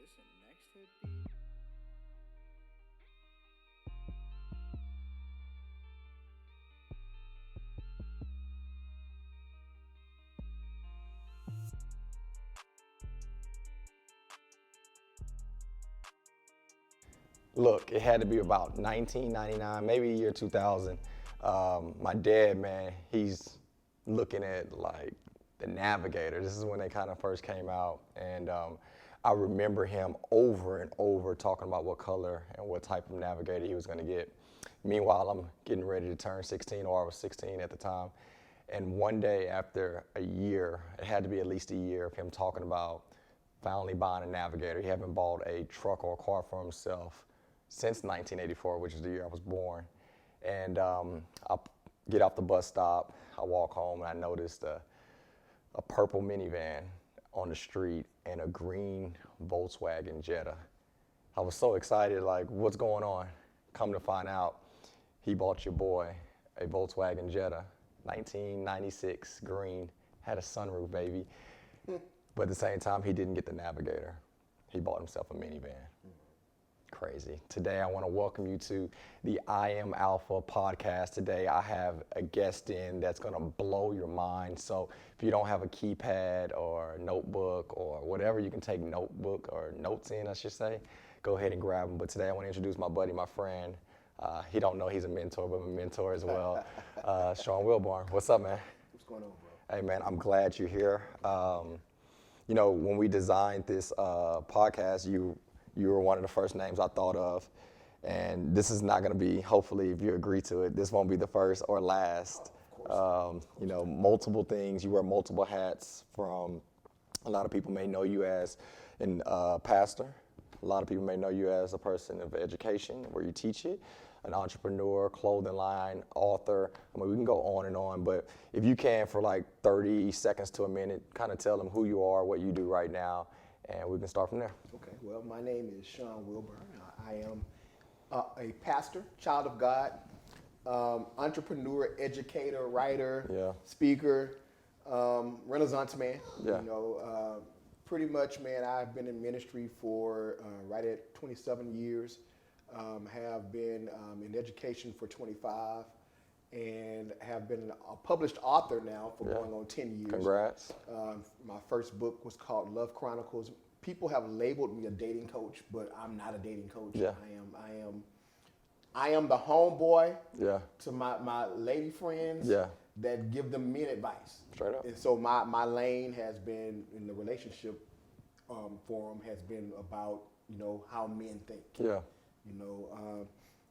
this a next hit beat? Look, it had to be about 1999, maybe year 2000. My dad, man, he's looking at like the Navigator. This is when they kind of first came out, and I remember him over and over talking about what color and what type of Navigator he was going to get. Meanwhile, I'm getting ready to turn 16, or I was 16 at the time. And one day after a year, it had to be at least a year of him talking about finally buying a Navigator. He hadn't bought a truck or a car for himself since 1984, which is the year I was born. And I get off the bus stop, I walk home, and I noticed a purple minivan on the street and a green Volkswagen Jetta. I was so excited, like, what's going on? Come to find out, he bought your boy a Volkswagen Jetta, 1996, green, had a sunroof, baby. But at the same time, he didn't get the Navigator. He bought himself a minivan. Crazy. Today, I want to welcome you to the I Am Alpha podcast. Today, I have a guest in that's going to blow your mind. So if you don't have a keypad or notebook or whatever, you can take notebook or notes in, I should say. Go ahead and grab them. But today, I want to introduce my buddy, my friend. He don't know he's a mentor, but I'm a mentor as well. Sean Wilburn. What's up, man? What's going on, bro? Hey, man, I'm glad you're here. You know, when we designed this podcast, you were one of the first names I thought of. And this is not going to be, hopefully, if you agree to it, this won't be the first or last. You know, multiple things. You wear multiple hats. From a lot of people may know you as a pastor. A lot of people may know you as a person of education, where you teach it, an entrepreneur, clothing line, author. I mean, we can go on and on, but if you can, for like 30 seconds to a minute, kind of tell them who you are, what you do right now, and we can start from there. Okay, well, my name is Sean Wilburn. I am a pastor, child of God, entrepreneur, educator, writer, speaker, Renaissance man. Yeah. You know, pretty much, man, I've been in ministry for right at 27 years, have been in education for 25, and have been a published author now for going on 10 years. Congrats. My first book was called Love Chronicles. People have labeled me a dating coach, but I'm not a dating coach. Yeah. I am the homeboy Yeah. to my lady friends Yeah. that give them men advice. Straight up. And so my lane has been in the relationship forum has been about, you know, how men think. Yeah. You know,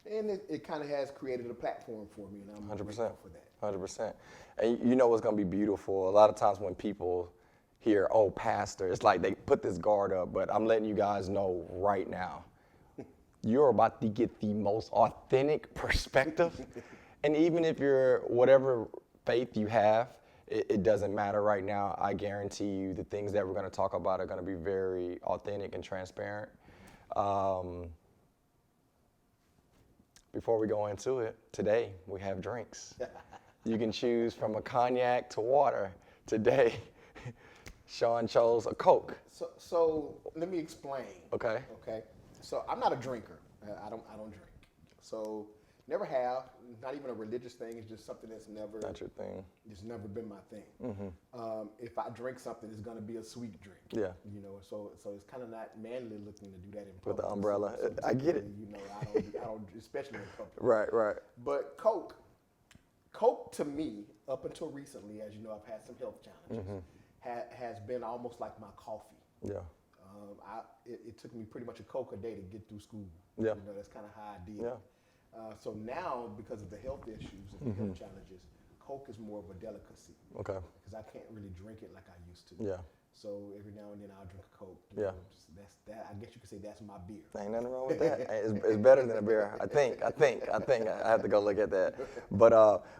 and it kind of has created a platform for me, and I'm 100%. grateful for that. 100%. And you know what's going to be beautiful? A lot of times when people hear, oh, pastor, it's like they put this guard up, but I'm letting you guys know right now, you're about to get the most authentic perspective. And even if you're whatever faith you have, it doesn't matter right now. I guarantee you the things that we're going to talk about are going to be very authentic and transparent. Before we go into it, today we have drinks. You can choose from a cognac to water. Today, Sean chose a Coke. So let me explain. Okay. Okay. So I'm not a drinker. I don't drink. So never have. Not even a religious thing. It's just something that's never. Not your thing. It's never been my thing. If I drink something, it's gonna be a sweet drink. Yeah. You know. So it's kind of not manly looking to do that in With public. the umbrella. So I get it. You know, I don't, especially in public. Right. But Coke to me, up until recently, as you know, I've had some health challenges, has been almost like my coffee. Yeah. It took me pretty much a Coke a day to get through school. Yeah. You know, that's kind of how I did. Yeah. So now, because of the health issues and the health challenges, Coke is more of a delicacy. Okay. Because I can't really drink it like I used to. Yeah. So every now and then I'll drink a Coke. Yeah. That's that. I guess you could say that's my beer. Ain't nothing wrong with that. It's better than a beer. I think. I have to go look at that. But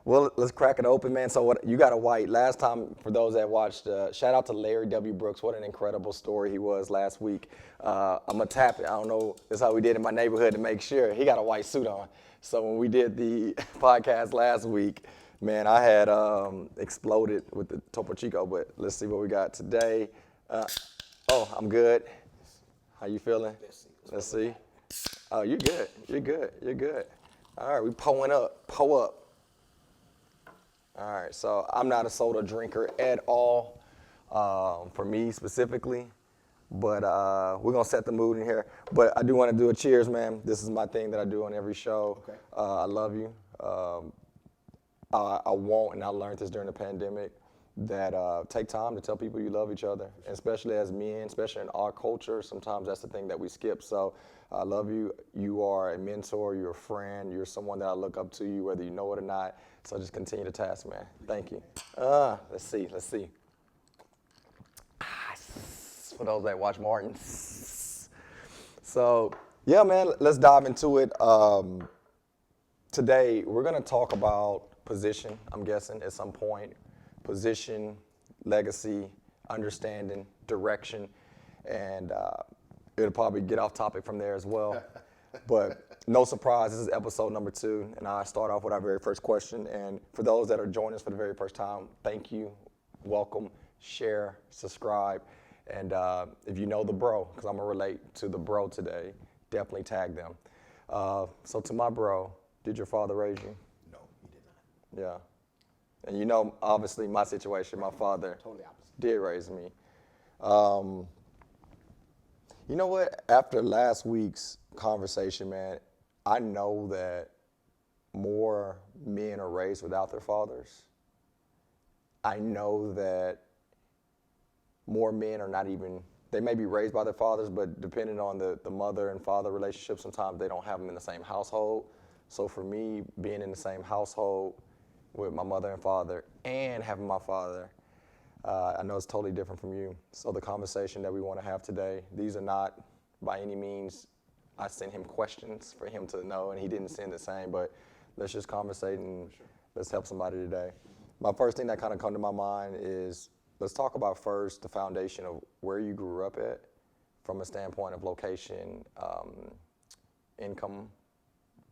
well, let's crack it open, man. So what you got a white. Last time, for those that watched, shout out to Larry W. Brooks. What an incredible story he was last week. I'm gonna tap it. I don't know. That's how we did in my neighborhood to make sure he got a white suit on. So when we did the podcast last week, man, I had exploded with the Topo Chico. But let's see what we got today. Oh, I'm good. How you feeling? Let's see. Oh, you're good. You're good. You're good. All right, we pulling up. Pull up. All right, so I'm not a soda drinker at all, for me specifically, but we're gonna set the mood in here. But I do want to do a cheers, man. This is my thing that I do on every show. Okay. I love you. I won't, and I learned this during the pandemic, that take time to tell people you love each other, especially as men, especially in our culture. Sometimes that's the thing that we skip. So I love you. You are a mentor. You're a friend. You're someone that I look up to you, whether you know it or not. So just continue to task, man. Thank you. Let's see. For those that watch Martin. So yeah, man, let's dive into it. Today, we're gonna talk about position, I'm guessing, at some point. Position, legacy, understanding, direction, and it'll probably get off topic from there as well. But no surprise, this is episode number 2, and I start off with our very first question. And for those that are joining us for the very first time, thank you, welcome, share, subscribe, and if you know the bro, because I'm gonna relate to the bro today, definitely tag them. So to my bro, did your father raise you? No, he did not. Yeah. And you know, obviously, my situation, my father Totally opposite. did raise me. You know what? After last week's conversation, man, I know that more men are raised without their fathers. I know that more men are not even, they may be raised by their fathers, but depending on the mother and father relationship, sometimes they don't have them in the same household. So for me, being in the same household with my mother and father and having my father, I know it's totally different from you. So the conversation that we want to have today, these are not by any means, I sent him questions for him to know, and he didn't send the same, but let's just conversate and let's help somebody today. My first thing that kind of come to my mind is, let's talk about first the foundation of where you grew up at from a standpoint of location, income,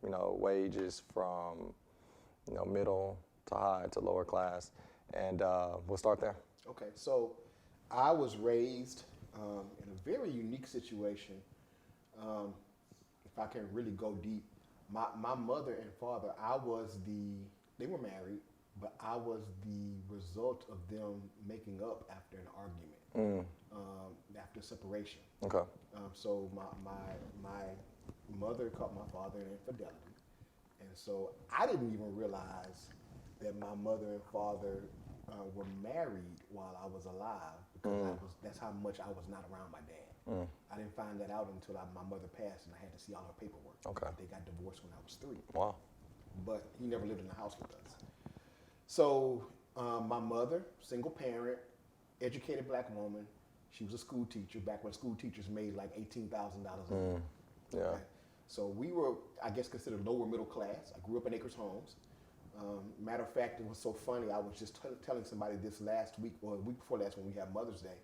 wages from, middle to high to lower class. And we'll start there. Okay, so I was raised in a very unique situation. If I can really go deep, my mother and father, they were married, but I was the result of them making up after an argument, after separation. Okay. So my mother caught my father in infidelity, and so I didn't even realize that my mother and father were married while I was alive, because that's how much I was not around my dad. I didn't find that out until my mother passed and I had to see all her paperwork. Okay. They got divorced when I was 3. Wow. But he never lived in the house with us. So my mother, single parent, educated black woman, she was a school teacher back when school teachers made like $18,000 a year. Yeah. Okay? So we were, I guess, considered lower middle class. I grew up in Acres Homes. Matter of fact, it was so funny. I was just telling somebody this last week, or the week before last, when we had Mother's Day.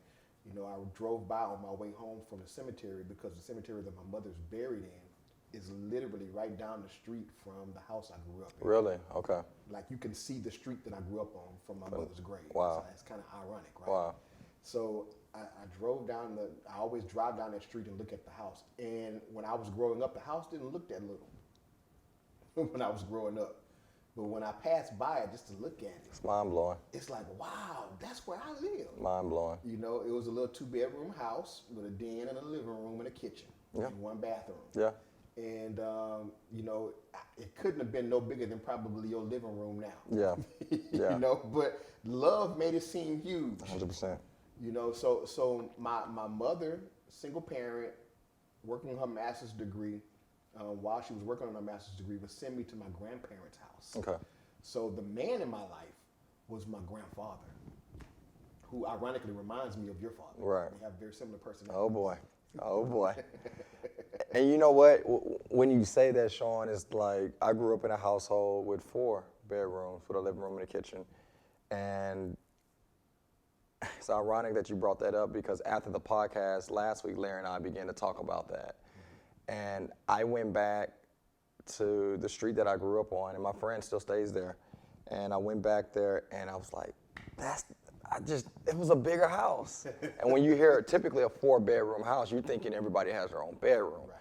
I drove by on my way home from the cemetery, because the cemetery that my mother's buried in is literally right down the street from the house I grew up in. Really? Okay. Like, you can see the street that I grew up on from my mother's grave. Wow. So it's kind of ironic, right? Wow. So I drove down I always drive down that street and look at the house. And when I was growing up, the house didn't look that little when I was growing up. But when I passed by it just to look at it, It's mind-blowing. it's like, wow, that's where I live. Mind-blowing. It was a little 2-bedroom house with a den and a living room and a kitchen and 1 bathroom. Yeah. And, it couldn't have been no bigger than probably your living room now. Yeah. Yeah. But love made it seem huge. 100%. So my mother, single parent, working on her master's degree, while she was working on her master's degree, would send me to my grandparents' house. Okay. So the man in my life was my grandfather, who ironically reminds me of your father. Right. They have very similar personalities. Oh boy. Oh boy. And you know what? When you say that, Sean, it's like I grew up in a household with 4 bedrooms with a living room and a kitchen. And it's ironic that you brought that up, because after the podcast last week, Larry and I began to talk about that. And I went back to the street that I grew up on, and my friend still stays there. And I went back there, and I was like, it was a bigger house. And when you hear typically a 4-bedroom house, you're thinking everybody has their own bedroom. Right.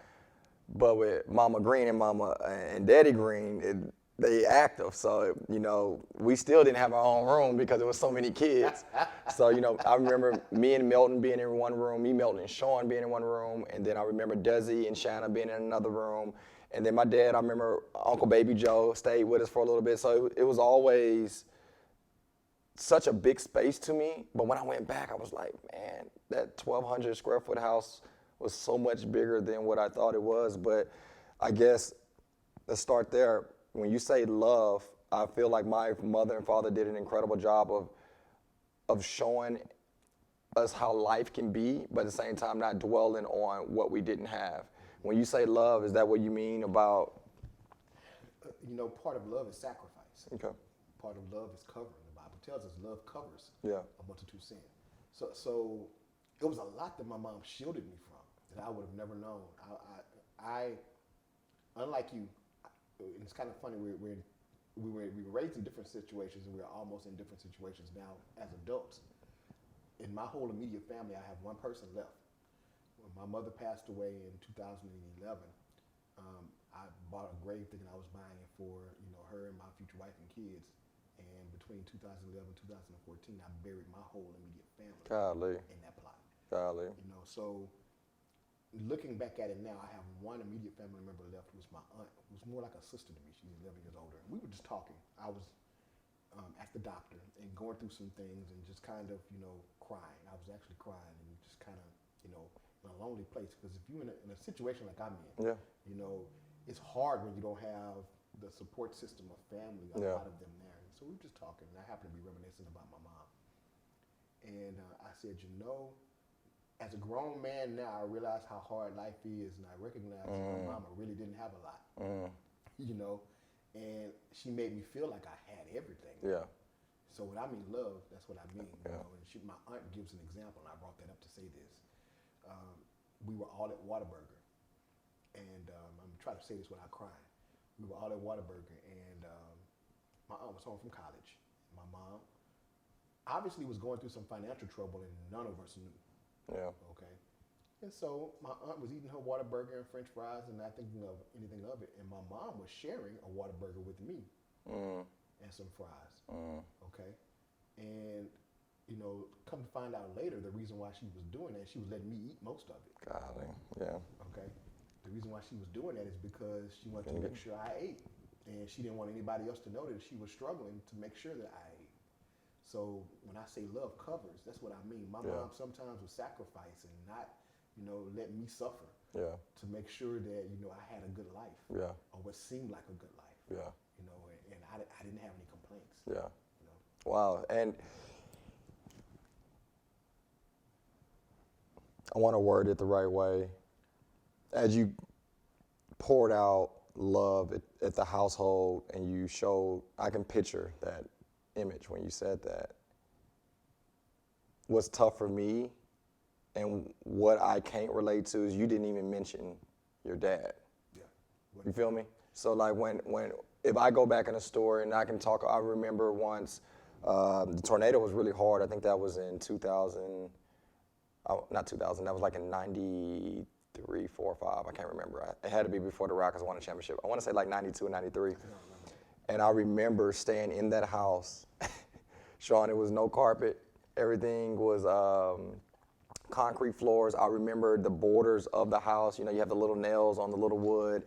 But with Mama Green and Daddy Green, they active. So, we still didn't have our own room because there was so many kids. So, I remember me and Milton being in one room, me, Milton, and Sean being in one room. And then I remember Desi and Shanna being in another room. And then my dad, I remember Uncle Baby Joe stayed with us for a little bit. So it was always such a big space to me. But when I went back, I was like, man, that 1,200 square foot house was so much bigger than what I thought it was. But I guess let's start there. When you say love, I feel like my mother and father did an incredible job of showing us how life can be, but at the same time not dwelling on what we didn't have. When you say love, is that what you mean about? Part of love is sacrifice. Okay. Part of love is covering. The Bible tells us love covers a multitude of sin. So it was a lot that my mom shielded me from that I would have never known. I unlike you, and it's kind of funny, we were raised in different situations, and we're almost in different situations now as adults. In my whole immediate family, I have one person left. When my mother passed away in 2011, I bought a grave thinking I was buying it for her and my future wife and kids. And between 2011 and 2014, I buried my whole immediate family in that plot. So looking back at it now, I have one immediate family member left, who was my aunt, who was more like a sister to me. She's 11 years older. We were just talking. I was at the doctor and going through some things and just kind of, crying. I was actually crying and just kind of, in a lonely place. Because if you're in a situation like I'm in, it's hard when you don't have the support system of family, a lot of them there. And so we were just talking, and I happened to be reminiscing about my mom. And I said, as a grown man now, I realize how hard life is, and I recognize that my mama really didn't have a lot, and she made me feel like I had everything. Yeah. So when I mean love, that's what I mean. And my aunt gives an example, and I brought that up to say this. We were all at Whataburger, and I'm trying to say this without crying. We were all at Whataburger, and my aunt was home from college. My mom obviously was going through some financial trouble, and none of us knew. Yeah. Okay. And so my aunt was eating her Whataburger and French fries and not thinking of anything of it. And my mom was sharing a Whataburger with me and some fries. Okay. And, come to find out later, the reason why she was doing that, she was letting me eat most of it. Golly. Yeah. Okay. The reason why she was doing that is because she wanted to make sure I ate. And she didn't want anybody else to know that she was struggling to make sure that I ate. So when I say love covers, that's what I mean. My mom sometimes would sacrifice and not, let me suffer to make sure that, I had a good life or what seemed like a good life. And I didn't have any complaints. Yeah. Wow. And I want to word it the right way. As you poured out love at the household and you showed, I can picture that image when you said that. What's tough for me and what I can't relate to is you didn't even mention your dad. Yeah. You feel me? So like if I go back in the story and I can talk, I remember once the tornado was really hard. I think that was in 2000, not 2000, that was like in 93, 4, 5, I can't remember. It had to be before the Rockets won a championship. I want to say like 92 and 93. And I remember staying in that house. Sean, it was no carpet. Everything was concrete floors. I remember the borders of the house. You have the little nails on the little wood.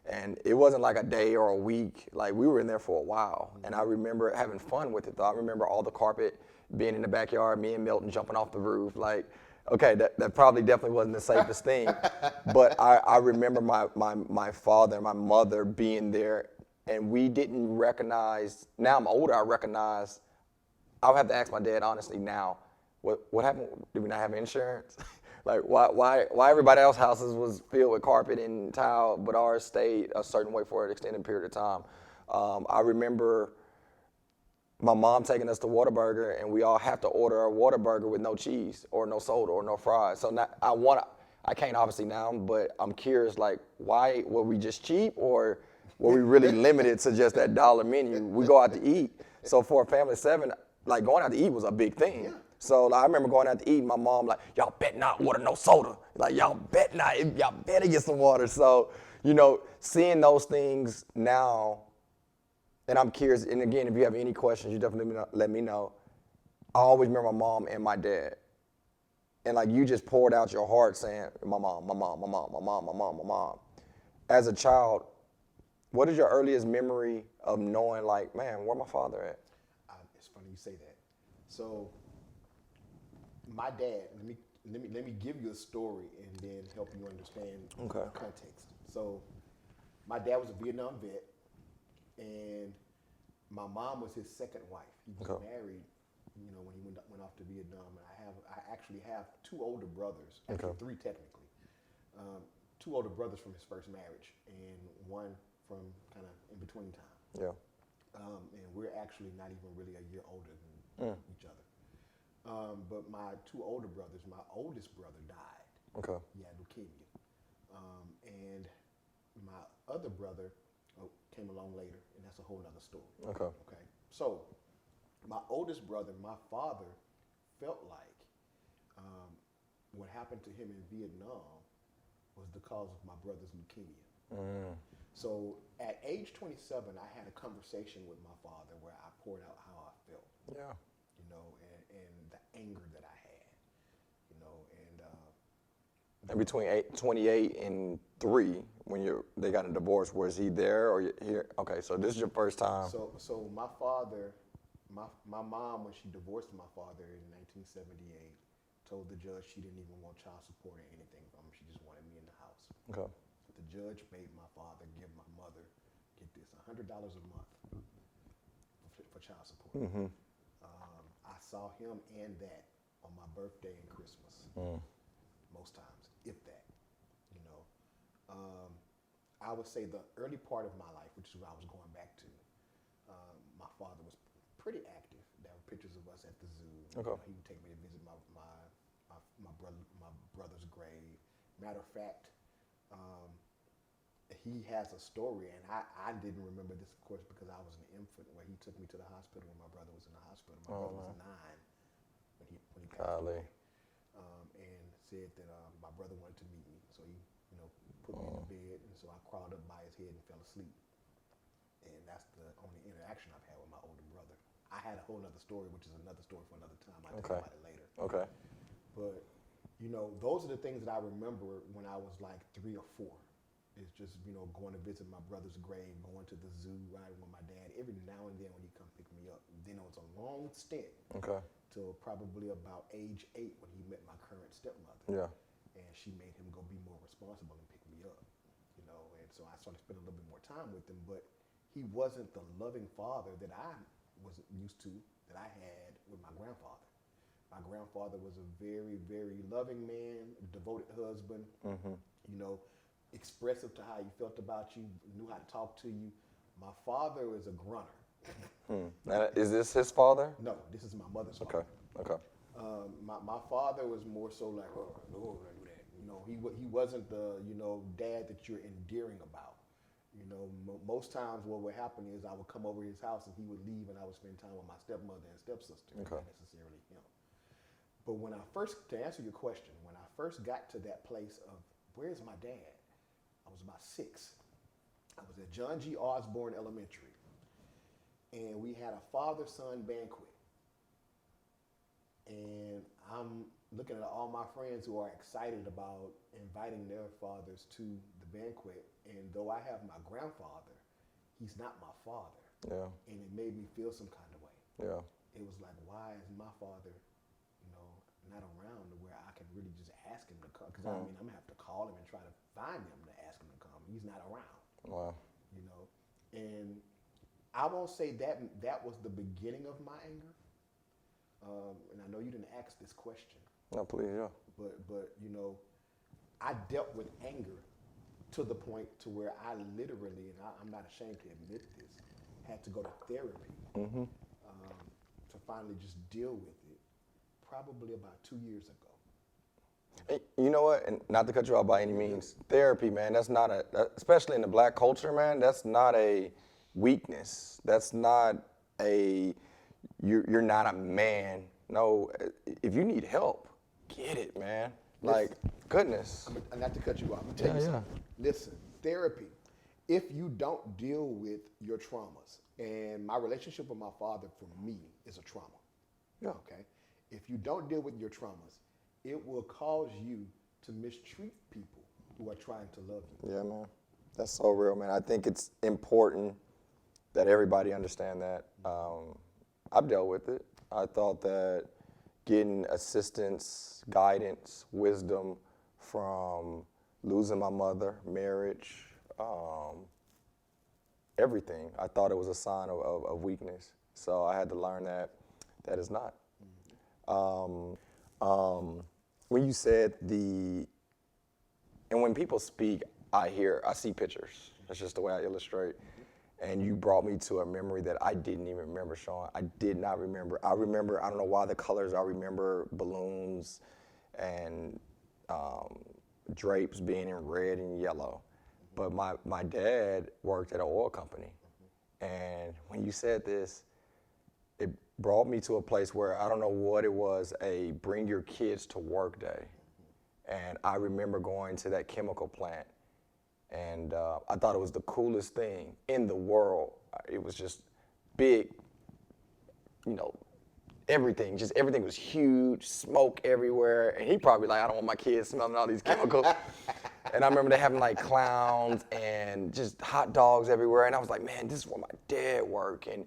And it wasn't like a day or a week. Like, we were in there for a while. And I remember having fun with it, though. I remember all the carpet being in the backyard, me and Milton jumping off the roof. Like, okay, that probably definitely wasn't the safest thing. But I remember my father and my mother being there. And we didn't recognize, now I'm older, I recognize, I'll have to ask my dad honestly now, what happened? Did we not have insurance? Like, why everybody else's houses was filled with carpet and tile, but ours stayed a certain way for an extended period of time. I remember my mom taking us to Whataburger, and we all have to order a Whataburger with no cheese or no soda or no fries. So now, I can't obviously now, but I'm curious, like, why, were we just cheap, or were we really limited to just that dollar menu? We go out to eat. So for a family of 7, like going out to eat was a big thing. Yeah. So like, I remember going out to eat, my mom like, y'all bet not order no soda. Like y'all better get some water. So, you know, seeing those things now, and I'm curious, and again, if you have any questions, you definitely let me know. I always remember my mom and my dad. And like you just poured out your heart saying, my mom, my mom, my mom, my mom, my mom, my mom. As a child, what is your earliest memory of knowing like, man, where my father at? It's funny you say that. So my dad, let me give you a story and then help you understand the context. So my dad was a Vietnam vet, and my mom was his second wife. He was married, you know, when he went off to Vietnam. And I actually have two older brothers, actually three technically. Two older brothers from his first marriage, and one from kind of in between time. Yeah. And we're actually not even really a year older than each other. But my two older brothers, my oldest brother died. Okay. He had leukemia. And my other brother came along later, and that's a whole other story. Okay. Okay. So my oldest brother, my father, felt like what happened to him in Vietnam was the cause of my brother's leukemia. So at age 27, I had a conversation with my father where I poured out how I felt. Yeah. You know, and the anger that I had. You know, And between 28 and 3, when they got a divorce, was he there or here? Okay, so this is your first time. So my father, my mom, when she divorced my father in 1978, told the judge she didn't even want child support or anything from him. She just wanted me in the house. Okay. The judge made my father give my mother, get this, $100 a month for child support. I saw him and that on my birthday and Christmas, most times, if that. You know, I would say the early part of my life, which is what I was going back to, my father was pretty active. There were pictures of us at the zoo. Okay. You know, he would take me to visit my brother's grave. Matter of fact, he has a story, and I didn't remember this, of course, because I was an infant, where he took me to the hospital when my brother was in the hospital. My brother was 9 when he passed away, and said that my brother wanted to meet me, so he, you know, put me in the bed, and so I crawled up by his head and fell asleep, and that's the only interaction I've had with my older brother. I had a whole other story, which is another story for another time. I'll tell you about it later. Okay. But you know, those are the things that I remember when I was like 3 or 4. It's just, you know, going to visit my brother's grave, going to the zoo, riding with my dad. Every now and then when he come pick me up. Then it was a long stint. Okay. Till probably about age 8 when he met my current stepmother. Yeah. And she made him go be more responsible and pick me up. You know, and so I started spending a little bit more time with him. But he wasn't the loving father that I was used to, that I had with my grandfather. My grandfather was a very, very loving man, devoted husband. You know, expressive to how he felt about you, knew how to talk to you. My father was a grunter. Now, is this his father? No, this is my mother's father. Okay. My father was more so like, oh, no, don't do that. You know, he wasn't the, you know, dad that you're endearing about. You know, most times what would happen is I would come over his house and he would leave and I would spend time with my stepmother and stepsister, not necessarily him. But when I first, to answer your question, when I first got to that place of, where's my dad? I was about 6. I was at John G. Osborne Elementary, and we had a father-son banquet. And I'm looking at all my friends who are excited about inviting their fathers to the banquet, and though I have my grandfather, he's not my father. Yeah. And it made me feel some kind of way. Yeah. It was like, why is my father, you know, not around to where I can really just ask him to come? Because I mean, I'm gonna have to call him and try to find him to ask him to come. He's not around. Wow. You know, and I won't say that was the beginning of my anger. And I know you didn't ask this question. No, please, yeah. But you know, I dealt with anger to the point to where I literally, and I'm not ashamed to admit this, had to go to therapy to finally just deal with it. Probably about 2 years ago. You know what, and not to cut you off by any means, therapy, man, that's not especially in the black culture, man, that's not a weakness. That's not a, you're not a man. No, if you need help, get it, man. Like, goodness. Not to cut you off, I'm gonna tell you something. Listen, therapy. If you don't deal with your traumas, and my relationship with my father for me is a trauma. Yeah. Okay. If you don't deal with your traumas, it will cause you to mistreat people who are trying to love you. Yeah, man. That's so real, man. I think it's important that everybody understand that. I've dealt with it. I thought that getting assistance, guidance, wisdom from losing my mother, marriage, everything, I thought it was a sign of weakness. So I had to learn that is not. When you said and when people speak, I see pictures. That's just the way I illustrate. And you brought me to a memory that I didn't even remember, Sean. I did not remember. I don't know why the colors, I remember balloons and drapes being in red and yellow. But my dad worked at an oil company. And when you said this, it brought me to a place where I don't know what it was, a bring your kids to work day. And I remember going to that chemical plant. And I thought it was the coolest thing in the world. It was just big, everything was huge, smoke everywhere. And he probably like, I don't want my kids smelling all these chemicals. And I remember they having like clowns and just hot dogs everywhere. And I was like, man, this is where my dad worked. And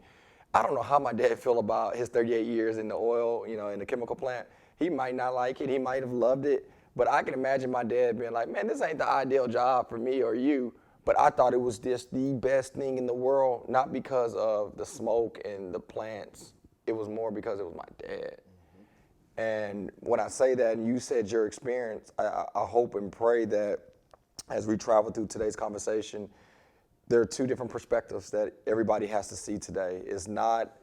I don't know how my dad feel about his 38 years in the oil, in the chemical plant. He might not like it. He might have loved it. But I can imagine my dad being like, man, this ain't the ideal job for me or you. But I thought it was just the best thing in the world, not because of the smoke and the plants. It was more because it was my dad. Mm-hmm. And when I say that, and you said your experience, I hope and pray that as we travel through today's conversation, there are two different perspectives that everybody has to see today. It's not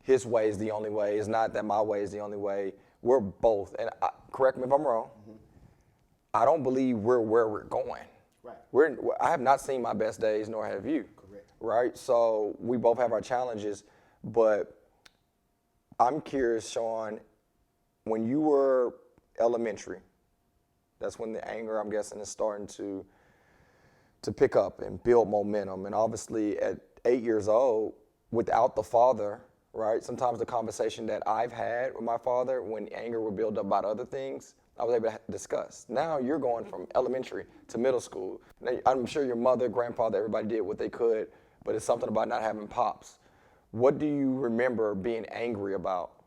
his way is the only way. It's not that my way is the only way. We're both, and correct me if I'm wrong, I don't believe we're where we're going. Right. I have not seen my best days, nor have you. Correct. Right? So we both have our challenges, but I'm curious, Sean, when you were elementary, that's when the anger, I'm guessing, is starting to pick up and build momentum. And obviously at 8 years old, without the father, right? Sometimes the conversation that I've had with my father when anger would build up about other things, I was able to discuss. Now you're going from elementary to middle school. Now, I'm sure your mother, grandfather, everybody did what they could, but it's something about not having pops. What do you remember being angry about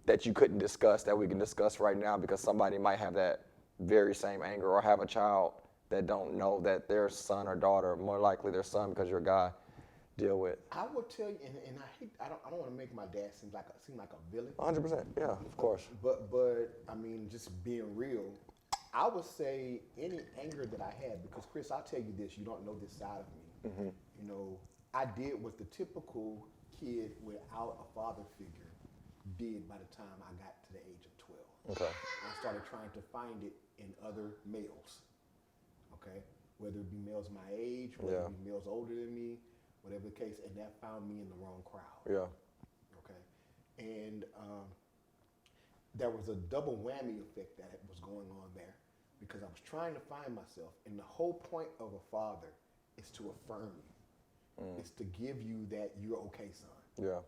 that you couldn't discuss that we can discuss right now because somebody might have that very same anger or have a child that don't know that their son or daughter, more likely their son because you're a guy, deal with? I will tell you, and I don't want to make my dad seem like a villain. 100%, yeah, of course. But I mean, just being real, I would say any anger that I had, because Chris, I'll tell you this, you don't know this side of me. Mm-hmm. I did what the typical kid without a father figure did by the time I got to the age of 12. Okay. I started trying to find it in other males. Okay, whether it be males my age, whether it be males older than me. Whatever the case, and that found me in the wrong crowd. Yeah. Okay. And there was a double whammy effect that was going on there because I was trying to find myself, and the whole point of a father is to affirm you. It's to give you that you're okay, son. Yeah.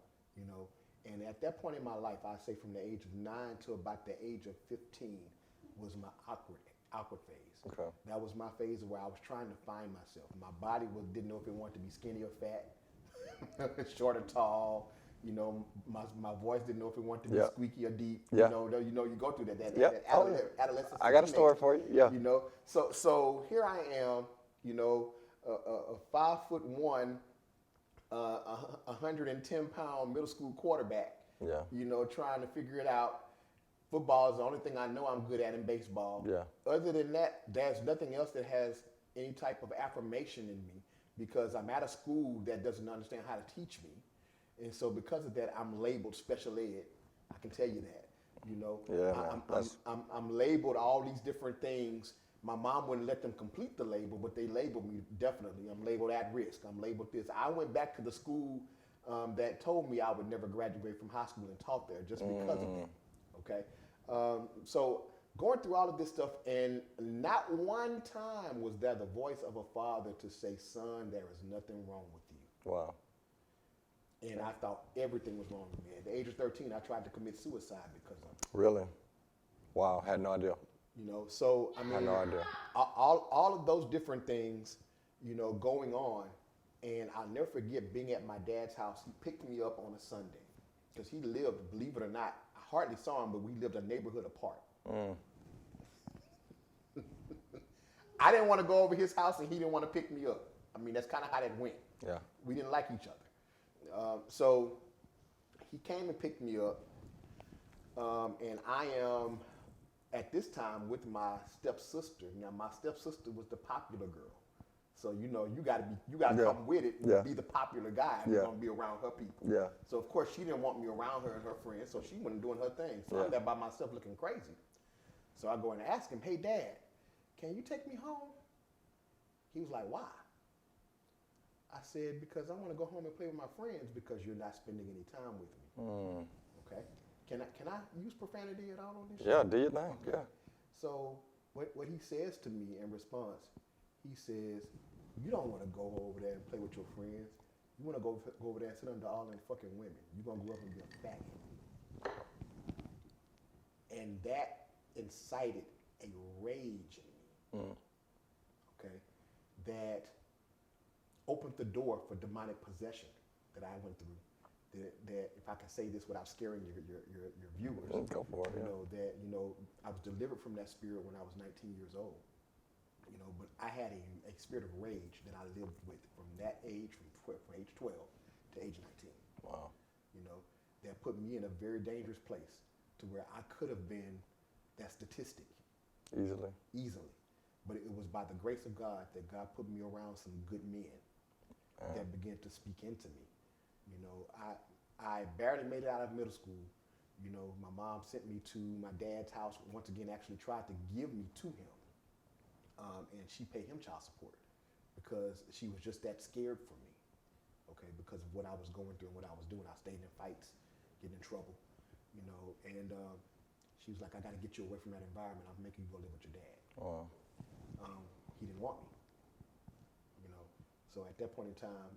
And at that point in my life, I say from the age of 9 to about the age of 15 was my awkward phase. Okay. That was my phase where I was trying to find myself. My body didn't know if it wanted to be skinny or fat, short or tall. My voice didn't know if it wanted to be squeaky or deep. Yeah. You go through that adolescence. I got a story for you. Yeah. So here I am, a 5'1", 110-pound middle school quarterback. Yeah. Trying to figure it out. Football is the only thing I know I'm good at in baseball. Yeah. Other than that, there's nothing else that has any type of affirmation in me because I'm at a school that doesn't understand how to teach me. And so because of that, I'm labeled special ed. I can tell you that. Yeah, I'm labeled all these different things. My mom wouldn't let them complete the label, but they labeled me definitely. I'm labeled at risk. I'm labeled this. I went back to the school that told me I would never graduate from high school and taught there just because of that. Okay, so going through all of this stuff, and not one time was there the voice of a father to say, "Son, there is nothing wrong with you." Wow. And I thought everything was wrong with me. At the age of 13, I tried to commit suicide because of it. Really? Wow. Had no idea. So I mean, Had no idea. all of those different things, going on, and I'll never forget being at my dad's house. He picked me up on a Sunday because he lived, believe it or not, I hardly saw him, but we lived a neighborhood apart. I didn't want to go over his house, and he didn't want to pick me up. I mean, that's kind of how that went. Yeah. We didn't like each other. So he came and picked me up, and I am, at this time, with my stepsister. Now, my stepsister was the popular girl. So, you gotta come with it and be the popular guy if you're gonna be around her people. Yeah. So, of course, she didn't want me around her and her friends, so she wasn't doing her thing. So I'm there by myself looking crazy. So I go and ask him, "Hey, Dad, can you take me home?" He was like, "Why?" I said, "Because I want to go home and play with my friends because you're not spending any time with me." Okay. Can I use profanity at all on this? Yeah, do your thing. Okay. Yeah. So what he says to me in response, he says, "You don't want to go over there and play with your friends. You want to go over there and sit under all them fucking women. You're going to grow up and be a faggot." And that incited a rage in me. Okay. That opened the door for demonic possession that I went through. That if I can say this without scaring your viewers, Go for it, that I was delivered from that spirit when I was 19 years old. But I had a spirit of rage that I lived with from that age, from age 12 to age 19. Wow. That put me in a very dangerous place to where I could have been that statistic. Easily. But it was by the grace of God that God put me around some good men that began to speak into me. I barely made it out of middle school. My mom sent me to my dad's house, once again, actually tried to give me to him. And she paid him child support because she was just that scared for me, okay, because of what I was going through and what I was doing. I stayed in fights, getting in trouble, and she was like, "I got to get you away from that environment. I'm making you go live with your dad." Wow. He didn't want me, So at that point in time,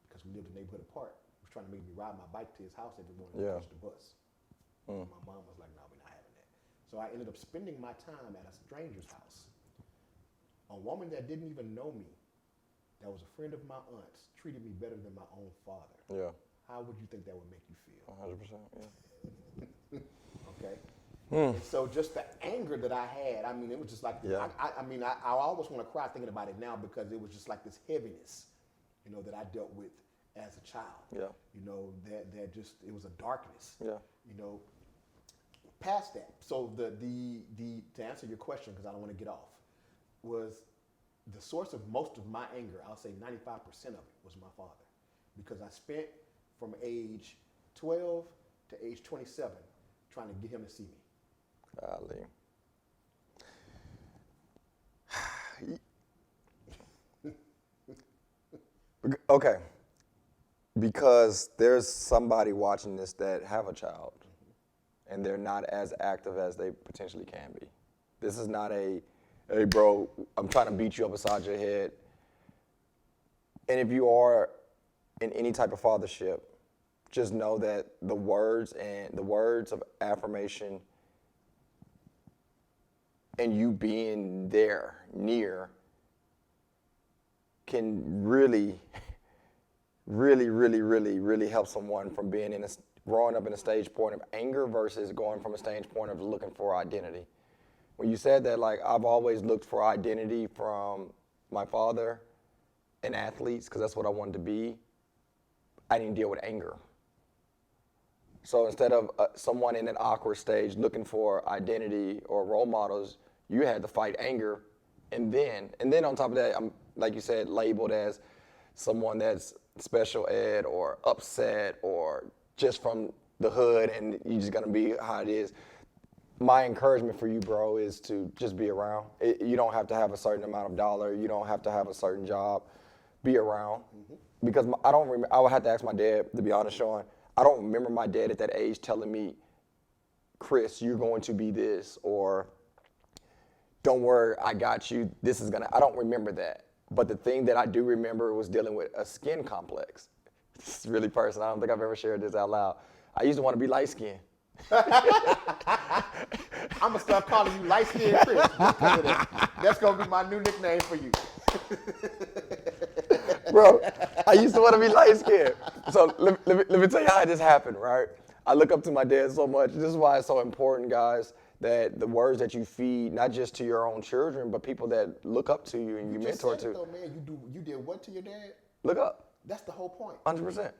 because we lived a neighborhood apart, he was trying to make me ride my bike to his house every morning to catch the bus. My mom was like, "No, we're not having that." So I ended up spending my time at a stranger's house. A woman that didn't even know me, that was a friend of my aunt's, treated me better than my own father. Yeah. How would you think that would make you feel? 100%. Yeah. Okay. And so just the anger that I had, I mean, it was just like, I always want to cry thinking about it now because it was just like this heaviness, that I dealt with as a child. Yeah. That just, it was a darkness. Yeah. Past that. So to answer your question, because I don't want to get off, was the source of most of my anger, I'll say 95% of it was my father. Because I spent from age 12 to age 27 trying to get him to see me. Golly. Okay. Because there's somebody watching this that have a child and they're not as active as they potentially can be. This is not a, "Hey bro, I'm trying to beat you up beside your head." And if you are in any type of fathership, just know that the words of affirmation and you being there, near, can really help someone from being growing up in a stage point of anger versus going from a stage point of looking for identity. When you said that, like, I've always looked for identity from my father and athletes because that's what I wanted to be, I didn't deal with anger. So instead of someone in an awkward stage looking for identity or role models, you had to fight anger. And then on top of that, I'm, like you said, labeled as someone that's special ed or upset or just from the hood and you're just gonna be how it is. My encouragement for you, bro, is to just be around. You don't have to have a certain amount of dollar. You don't have to have a certain job. be around because I don't remember. I would have to ask my dad, to be honest, Sean. I don't remember my dad at that age telling me, Chris, you're going to be this, or don't worry, I got you. I don't remember that. But the thing that I do remember was dealing with a skin complex. It's really personal. I don't think I've ever shared this out loud. I used to want to be light skinned. I'm gonna start calling you light skinned Chris. Because of that. That's gonna be my new nickname for you. Bro, I used to want to be light skinned. So let me tell you how this happened, right? I look up to my dad so much. This is why it's so important, guys, that the words that you feed, not just to your own children, but people that look up to you and you mentor to. Though, man, you did what to your dad? Look up. That's the whole point. 100%.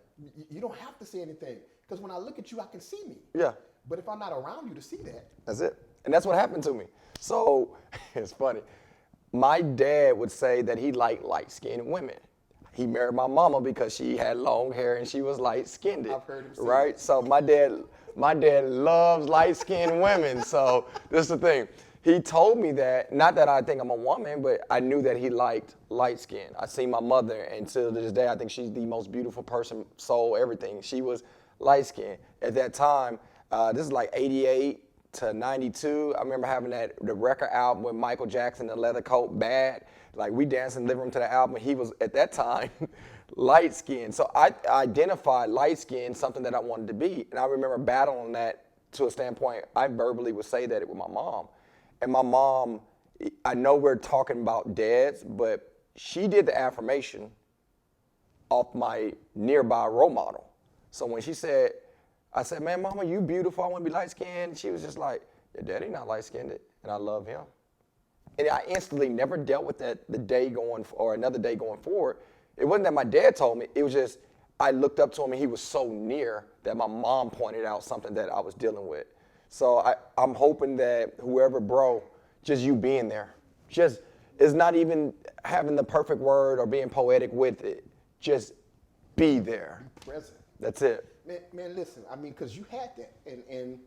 You don't have to say anything, because when I look at you, I can see me. Yeah. But if I'm not around you to see that. That's it. And that's what happened to me. So it's funny. My dad would say that he liked light-skinned women. He married my mama because she had long hair and she was light-skinned. I've heard him say right? that. So my dad loves light-skinned women. So this is the thing. He told me that, not that I think I'm a woman, but I knew that he liked light skin. I see my mother, and to this day, I think she's the most beautiful person, soul, everything. She was light skinned. At that time, this is like 88 to 92. I remember having the record album with Michael Jackson, the leather coat, Bad. Like, we danced in the living room to the album. He was, at that time, light skinned. So I identified light skin, something that I wanted to be. And I remember battling that to a standpoint. I verbally would say that with my mom. And my mom, I know we're talking about dads, but she did the affirmation off my nearby role model. So when she said, I said, man, mama, you beautiful, I want to be light-skinned. She was just like, your daddy not light-skinned, and I love him. And I instantly never dealt with that another day going forward. It wasn't that my dad told me, it was just, I looked up to him and he was so near that my mom pointed out something that I was dealing with. So I'm hoping that whoever, bro, just you being there, just, it's not even having the perfect word or being poetic with it. Just be there. Be present. That's it. Man, listen, I mean, because you had that. And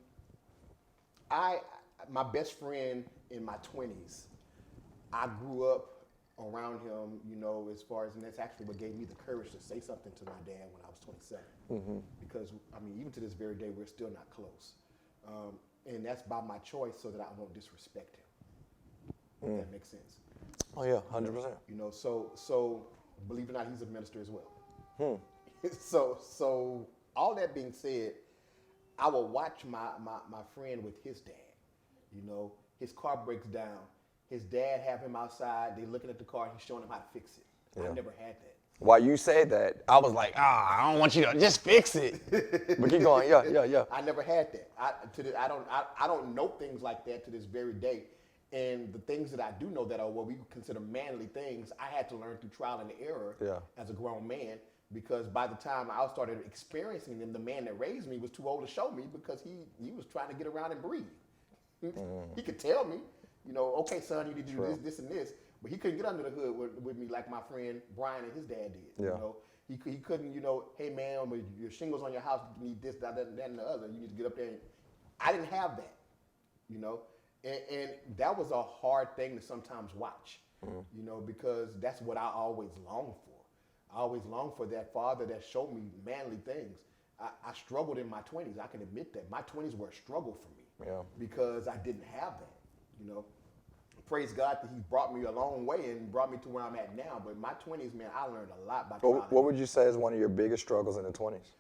my best friend in my 20s, I grew up around him, you know, as far as, and that's actually what gave me the courage to say something to my dad when I was 27. Mm-hmm. Because, I mean, even to this very day, we're still not close. And that's by my choice so that I won't disrespect him. If that makes sense. Oh, yeah, 100%. You know, so believe it or not, he's a minister as well. So all that being said, I will watch my friend with his dad. You know, his car breaks down. His dad have him outside. They looking at the car. He's showing him how to fix it. Yeah. I never had that. While you said that, I was like, I don't want you to just fix it. But keep going, yeah. I never had that. I don't know things like that to this very day. And the things that I do know that are what we consider manly things, I had to learn through trial and error as a grown man. Because by the time I started experiencing them, the man that raised me was too old to show me because he was trying to get around and breathe. He could tell me, you know, okay, son, you need to do this and this. But he couldn't get under the hood with me like my friend Brian and his dad did. Yeah. You know, he couldn't, you know, hey man, with your shingles on your house, you need this, that, and the other. You need to get up there. I didn't have that, you know, and that was a hard thing to sometimes watch, you know, because that's what I always longed for. I always longed for that father that showed me manly things. I struggled in my 20s. I can admit that. My 20s were a struggle for me because I didn't have that, you know. Praise God that he brought me a long way and brought me to where I'm at now. But my 20s, man, I learned a lot by trial. What would you say is one of your biggest struggles in the 20s?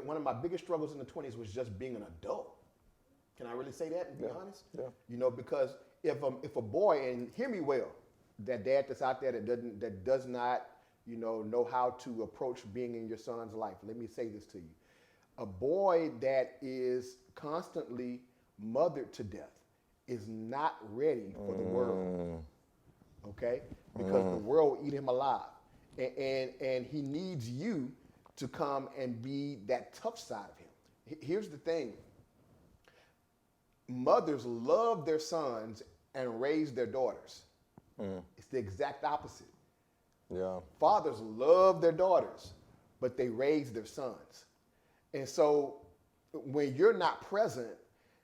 One of my biggest struggles in the 20s was just being an adult. Can I really say that and be honest? Yeah. You know, because if a boy, and hear me well, that dad that's out there that does not, you know how to approach being in your son's life. Let me say this to you. A boy that is constantly mothered to death is not ready for the world, okay? Because the world will eat him alive. And he needs you to come and be that tough side of him. Here's the thing. Mothers love their sons and raise their daughters. It's the exact opposite. Yeah. Fathers love their daughters, but they raise their sons. And so when you're not present,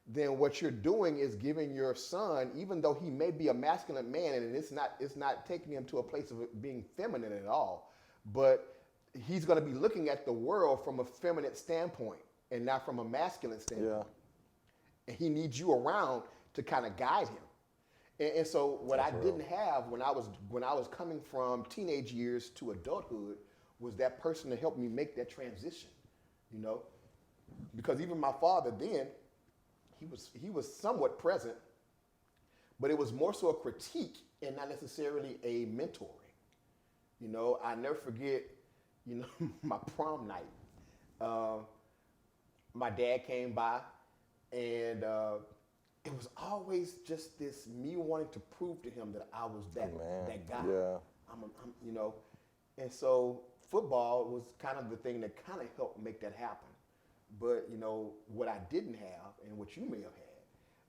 then what you're doing is giving your son, even though he may be a masculine man, and it's not taking him to a place of being feminine at all, but he's going to be looking at the world from a feminine standpoint and not from a masculine standpoint. Yeah. And he needs you around to kind of guide him. And so what I didn't have when I was coming from teenage years to adulthood was that person to help me make that transition, you know? Because even my father then, he was somewhat present, but it was more so a critique and not necessarily a mentoring. You know, I never forget, you know, my prom night. My dad came by, and it was always just this me wanting to prove to him that I was that guy. Yeah. I'm, you know, and so football was kind of the thing that kind of helped make that happen. But you know what I didn't have, and what you may have had,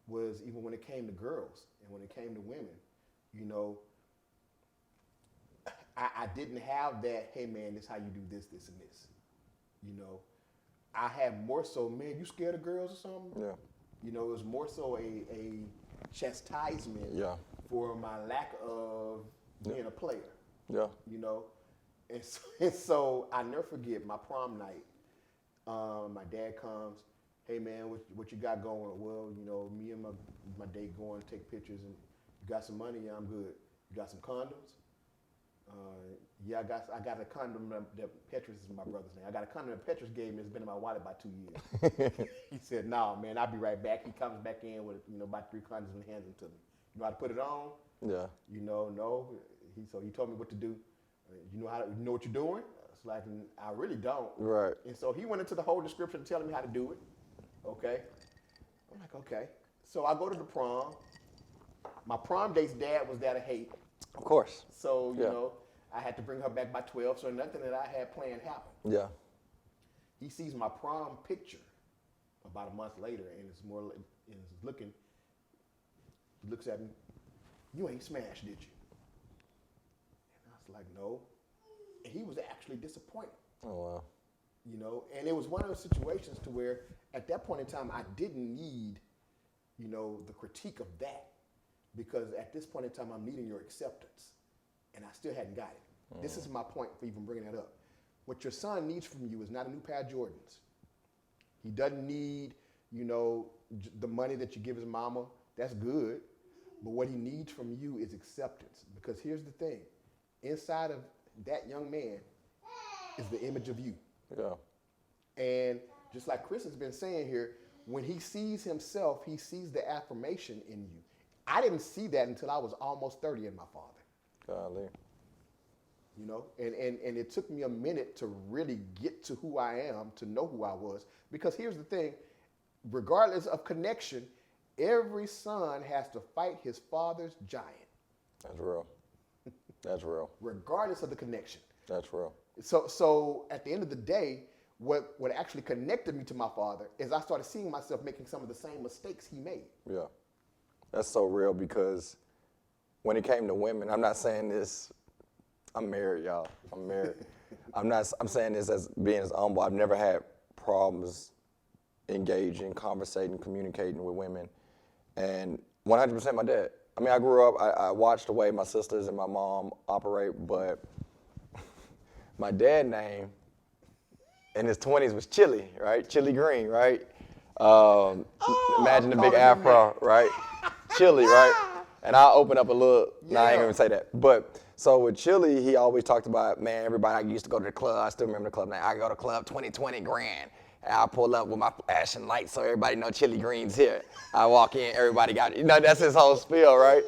was even when it came to girls and when it came to women, you know, I didn't have that. Hey man, this is how you do this, this, and this. You know, I had more so, man, you scared of girls or something? Yeah. You know, it was more so a chastisement for my lack of being a player. Yeah. You know, and so I never forget my prom night. My dad comes, hey man, what you got going? Well, you know, me and my date going to take pictures, and you got some money? Yeah, I'm good. You got some condoms? Yeah, I got a condom that Petrus is my brother's name. I got a condom that Petrus gave me. It's been in my wallet about 2 years. He said, "No, man, I'll be right back." He comes back in with, you know, about 3 condoms and hands them to me. You know how to put it on? Yeah. You know, no. So he told me what to do. You know what you're doing? It's like, I really don't. Right. And so he went into the whole description telling me how to do it. Okay. I'm like, okay. So I go to the prom. My prom date's dad was there to hate. Of course. So, you know, I had to bring her back by 12, so nothing that I had planned happened. Yeah. He sees my prom picture about a month later, and it's looking, he looks at me, you ain't smashed, did you? And I was like, no. And he was actually disappointed. Oh, wow. You know, and it was one of those situations to where at that point in time, I didn't need, you know, the critique of that, because at this point in time, I'm needing your acceptance, and I still hadn't got it. This is my point for even bringing that up. What your son needs from you is not a new pair of Jordans. He doesn't need, you know, the money that you give his mama. That's good. But what he needs from you is acceptance. Because here's the thing. Inside of that young man is the image of you. Yeah. And just like Chris has been saying here, when he sees himself, he sees the affirmation in you. I didn't see that until I was almost 30 in my father. Golly. You know, and it took me a minute to really get to who I am, to know who I was. Because here's the thing, regardless of connection, every son has to fight his father's giant. That's real. That's real. Regardless of the connection. That's real. So at the end of the day, what actually connected me to my father is I started seeing myself making some of the same mistakes he made. Yeah. That's so real, because when it came to women, I'm not saying this, I'm married, y'all. I'm married. I'm saying this as being as humble. I've never had problems engaging, conversating, communicating with women. And 100% my dad. I mean, I grew up, I watched the way my sisters and my mom operate, but my dad's name in his 20s was Chili, right? Chili Green, right? Imagine the big afro, right? Chili, right? And I'll open up a little, no, I ain't gonna say that. But so with Chili, he always talked about, man, everybody, I used to go to the club. I still remember the club name. I go to club 20 grand. And I'll pull up with my flashing lights so everybody know Chili Green's here. I walk in, everybody got it. You know, that's his whole spiel, right?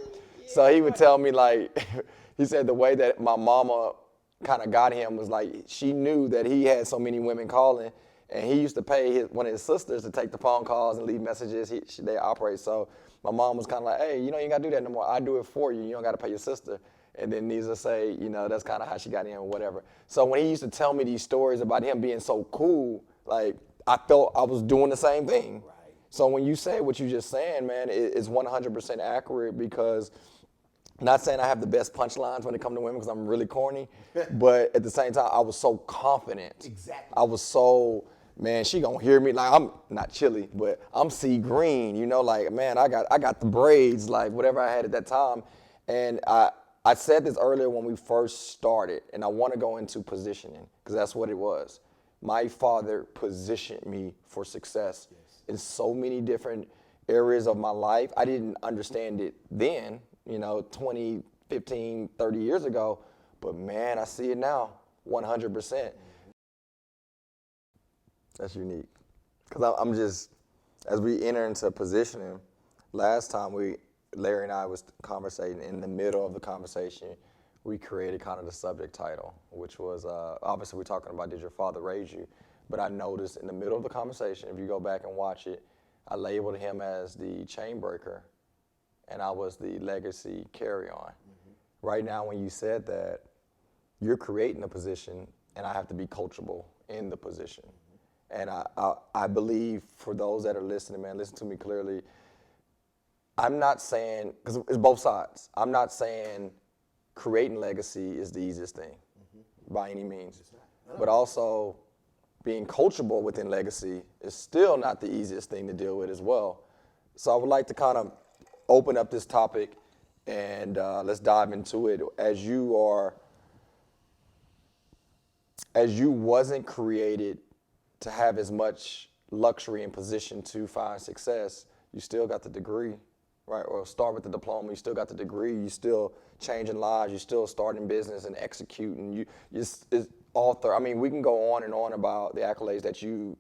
So he would tell me, like, he said the way that my mama kind of got him was like, she knew that he had so many women calling, and he used to pay one of his sisters to take the phone calls and leave messages. They operate. So my mom was kind of like, hey, you know, you ain't got to do that no more. I do it for you. You don't got to pay your sister. And then Nisa say, you know, that's kind of how she got in or whatever. So when he used to tell me these stories about him being so cool, like, I felt I was doing the same thing. Right. So when you say what you're just saying, man, it's 100% accurate, because not saying I have the best punchlines when it comes to women, because I'm really corny, but at the same time, I was so confident. Exactly. I was so, man, she gonna hear me. Like, I'm not Chili, but I'm C Green, you know, like, man, I got the braids, like whatever I had at that time. And I I said this earlier when we first started, and I want to go into positioning because that's what it was. My father positioned me for success in so many different areas of my life. I didn't understand it then, 20, 15, 30 years ago, but man, I see it now, 100%. That's unique. Because I'm just, as we enter into positioning, last time Larry and I was conversating, in the middle of the conversation, we created kind of the subject title, which was, obviously we're talking about did your father raise you? But I noticed in the middle of the conversation, if you go back and watch it, I labeled him as the chain breaker, and I was the legacy carry-on. Right now, when you said that, you're creating a position, and I have to be coachable in the position. And I believe for those that are listening, man, listen to me clearly. I'm not saying, because it's both sides, I'm not saying creating legacy is the easiest thing by any means. But also being coachable within legacy is still not the easiest thing to deal with as well. So I would like to kind of open up this topic and let's dive into it. As you wasn't created to have as much luxury and position to find success, you still got the degree, right? Or start with the diploma, you still got the degree, you still changing lives, you still starting business and executing. It's author. I mean, we can go on and on about the accolades that you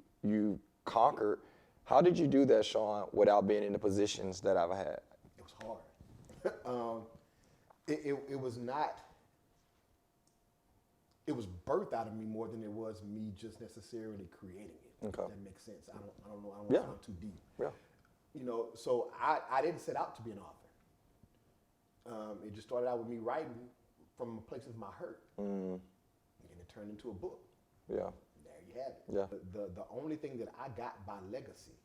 conquered. How did you do that, Sean, without being in the positions that I've had? It was hard. It was not. It was birthed out of me more than it was me just necessarily creating it. Okay. If that makes sense. I don't know. I don't want to sound too deep. Yeah. So I didn't set out to be an author. It just started out with me writing from a place of my hurt, and it turned into a book. Yeah. There you have it. Yeah. The only thing that I got by legacy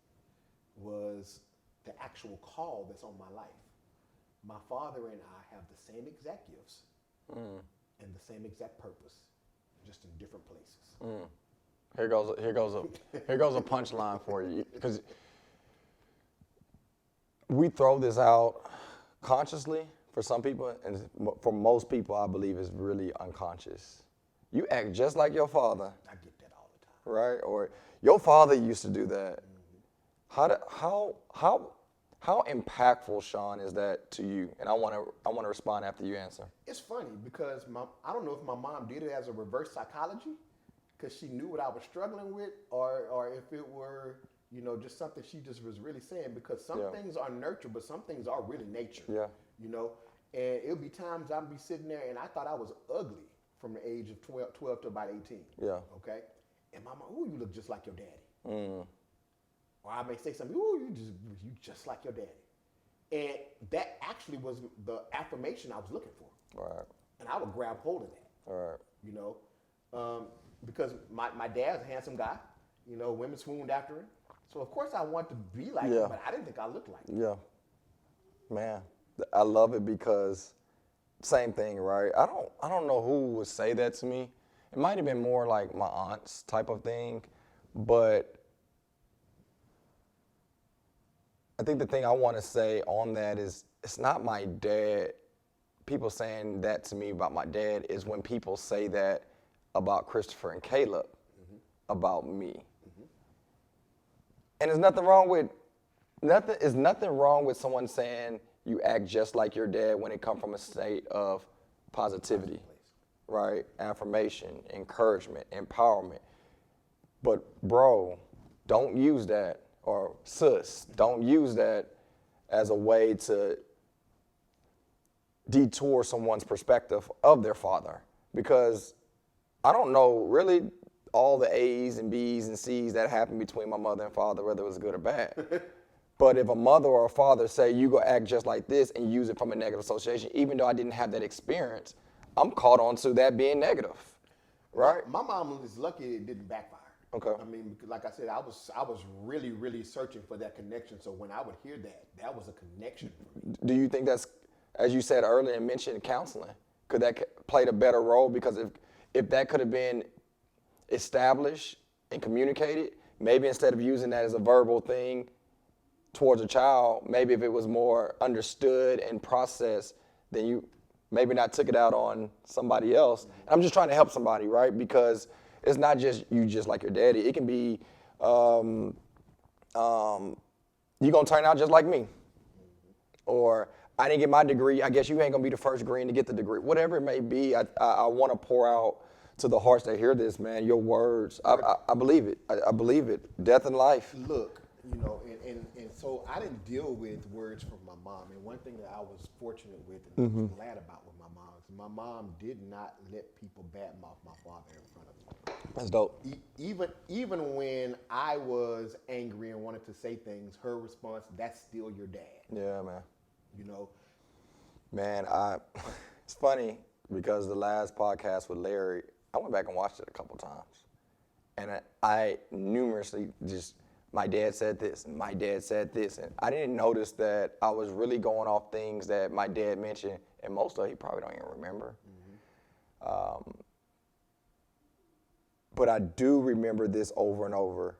was the actual call that's on my life. My father and I have the same exact gifts and the same exact purpose, just in different places. Here goes a punchline for you, because we throw this out consciously for some people, and for most people, I believe it's really unconscious. You act just like your father. I get that all the time. Right? Or your father used to do that. How impactful, Sean, is that to you? And I want to respond after you answer. It's funny because I don't know if my mom did it as a reverse psychology, because she knew what I was struggling with, or if it were, just something she just was really saying, because some things are nurtured, but some things are really nature. Yeah. And it'll be times I'll be sitting there and I thought I was ugly from the age of 12 to about 18. Yeah. Okay. And my mom, ooh, you look just like your daddy. Or I may say something, ooh, you just like your daddy. And that actually was the affirmation I was looking for. Right. And I would grab hold of that. Right. Because my dad's a handsome guy. Women swooned after him. So of course I wanted to be like him, but I didn't think I looked like him. Yeah. Man, I love it because same thing, right? I don't know who would say that to me. It might have been more like my aunt's type of thing, but I think the thing I want to say on that is it's not my dad. People saying that to me about my dad is when people say that about Christopher and Caleb, about me. And there's nothing wrong with someone saying you act just like your dad when it comes from a state of positivity, right? Affirmation, encouragement, empowerment. But bro, don't use that, or sis, don't use that as a way to detour someone's perspective of their father. Because I don't know really all the A's and B's and C's that happened between my mother and father, whether it was good or bad. But if a mother or a father say, you go act just like this and use it from a negative association, even though I didn't have that experience, I'm caught on to that being negative, right? My mom was lucky it didn't backfire. Okay. I mean, like I said, I was really, really searching for that connection. So when I would hear that was a connection for me. Do you think that's, as you said earlier and mentioned counseling, could that played a better role? Because if that could have been established and communicated, maybe instead of using that as a verbal thing towards a child, maybe if it was more understood and processed, then maybe not took it out on somebody else. And I'm just trying to help somebody, right? Because it's not just you just like your daddy. It can be you're going to turn out just like me. Or I didn't get my degree. I guess you ain't going to be the first green to get the degree. Whatever it may be, I want to pour out to the hearts that hear this, man, your words. I believe it. I believe it. Death and life. Look, and so I didn't deal with words from my mom. And one thing that I was fortunate with and was glad about with my mom is my mom did not let people badmouth my father in front of me. That's dope. Even when I was angry and wanted to say things, her response, that's still your dad. Yeah, man. Man, it's funny because the last podcast with Larry, I went back and watched it a couple times. And I numerously just, my dad said this, and my dad said this. And I didn't notice that I was really going off things that my dad mentioned, and most of it he probably don't even remember. But I do remember this over and over.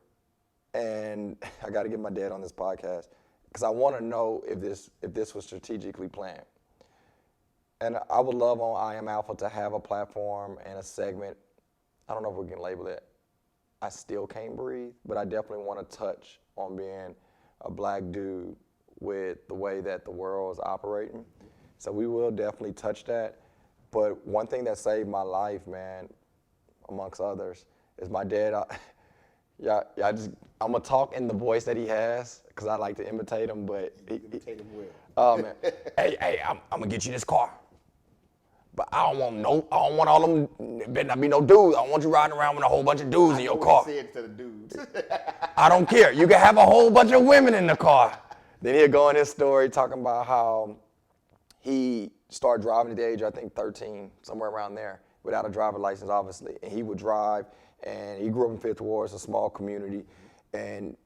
And I got to get my dad on this podcast because I want to know if this was strategically planned. And I would love on I Am Alpha to have a platform and a segment. I don't know if we can label it I Still Can't Breathe, but I definitely want to touch on being a black dude with the way that the world is operating. So we will definitely touch that. But one thing that saved my life, man, amongst others, is my dad. I'm gonna talk in the voice that he has because I like to imitate him. But imitate him well. Oh man, hey, I'm gonna get you this car, but I don't want all them. Better not be no dudes. I don't want you riding around with a whole bunch of dudes in your car. Say it to the dudes. I don't care. You can have a whole bunch of women in the car. Then he'll go in his story talking about how he started driving at the age of, I think, 13, somewhere around there, without a driver's license, obviously. And he would drive, and he grew up in Fifth Ward, it's a small community. And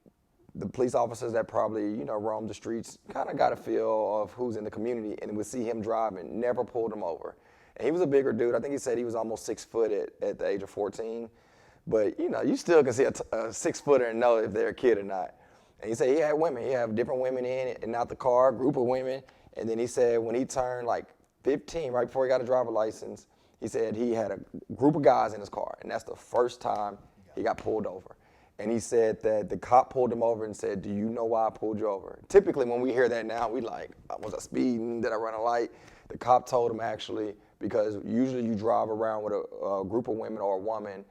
the police officers that probably, roamed the streets kind of got a feel of who's in the community and would see him driving, never pulled him over. And he was a bigger dude. I think he said he was almost 6 foot at the age of 14. But, you still can see a 6 footer and know if they're a kid or not. And he said he had women. He had different women in and out the car, group of women. And then he said when he turned like 15, right before he got a driver's license, he said he had a group of guys in his car. And that's the first time he got pulled over. And he said that the cop pulled him over and said, "Do you know why I pulled you over?" Typically, when we hear that now, we like, was I speeding? Did I run a light? The cop told him actually, because usually you drive around with a group of women or a woman,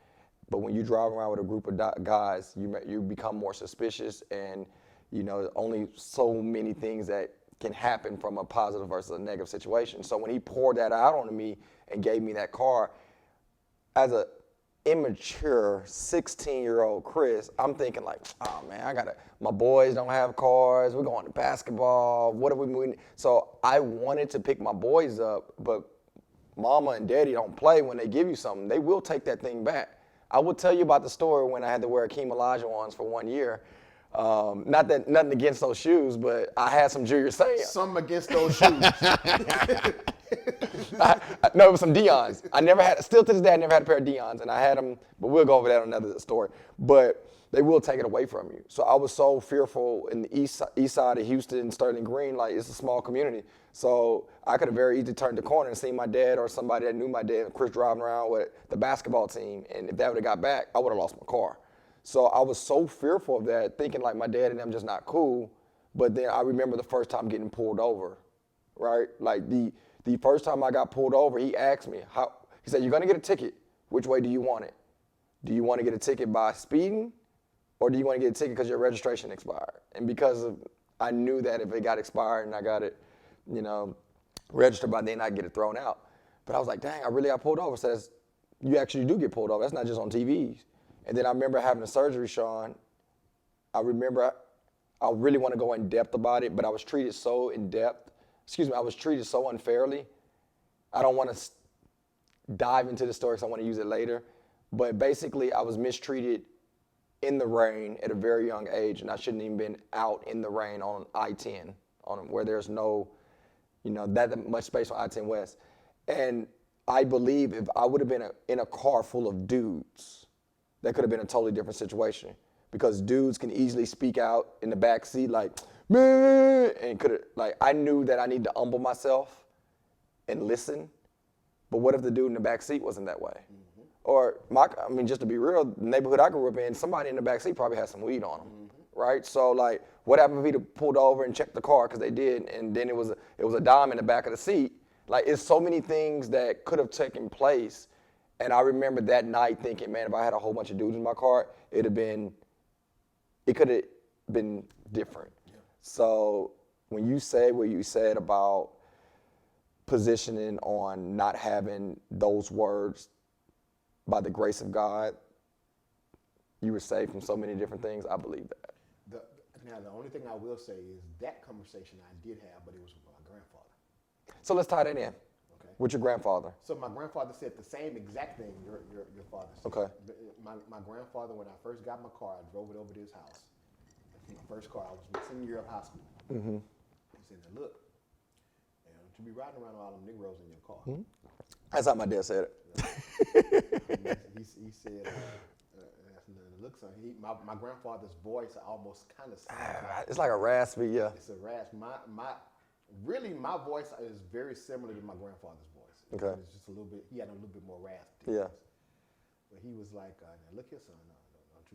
but when you drive around with a group of guys, you become more suspicious, and only so many things that can happen from a positive versus a negative situation. So when he poured that out on me and gave me that car, as a immature 16-year-old Chris, I'm thinking like, oh man, my boys don't have cars, we're going to basketball, what are we moving? So I wanted to pick my boys up, but mama and daddy don't play. When they give you something, they will take that thing back. I will tell you about the story when I had to wear Akeem Olajuwons for 1 year. Not that nothing against those shoes, but I had some Junior Seau. Something against those shoes. No, it was some Deons. Still to this day, I never had a pair of Deons, and I had them, but we'll go over that on another story. But they will take it away from you. So I was so fearful in the east side of Houston, Sterling Green, like it's a small community. So I could have very easily turned the corner and seen my dad or somebody that knew my dad, Chris, driving around with the basketball team, and if that would have got back, I would have lost my car. So I was so fearful of that, thinking like my dad and them just not cool. But then I remember the first time getting pulled over, right? Like the first time I got pulled over, he asked me, he said, "You're gonna get a ticket. Which way do you want it? Do you want to get a ticket by speeding, or do you want to get a ticket because your registration expired?" And I knew that if it got expired and I got it, registered by then, I'd get it thrown out. But I was like, dang, I really got pulled over. So you actually do get pulled over. That's not just on TVs. And then I remember having a surgery, Sean. I remember I really want to go in depth about it, but I was treated so I was treated so unfairly. I don't want to dive into the story because I want to use it later. But basically, I was mistreated in the rain at a very young age, and I shouldn't even been out in the rain on I-10, where there's no, that much space on I-10 West. And I believe if I would have been in a car full of dudes, that could have been a totally different situation, because dudes can easily speak out in the back seat like, man, and I knew that I need to humble myself and listen. But what if the dude in the back seat wasn't that way? Or just to be real, the neighborhood I grew up in, somebody in the back seat probably had some weed on them, right? So like, what happened if he'd pulled over and checked the car, because they did, and then it was a dime in the back of the seat. Like, it's so many things that could have taken place. And I remember that night thinking, man, if I had a whole bunch of dudes in my car, it could have been different. Yeah. So when you say what you said about positioning on not having those words, by the grace of God, you were saved from so many different things, I believe that. Now, the only thing I will say is that conversation I did have, but it was with my grandfather. So let's tie that in. Okay. With your grandfather. So my grandfather said the same exact thing your father said. Okay. My grandfather, when I first got my car, I drove it over to his house. My first car, I was my senior year of high school. Mm-hmm. He said, now look, don't you be riding around with all them Negroes in your car. Mm-hmm. That's how my dad said it. He said, look, son. My grandfather's voice almost kind of sounds like it's like a raspy, yeah. It's a rasp. My voice is very similar to my grandfather's voice. Okay. It's just a little bit. He had a little bit more rasp. Yeah. But he was like, now look here, son.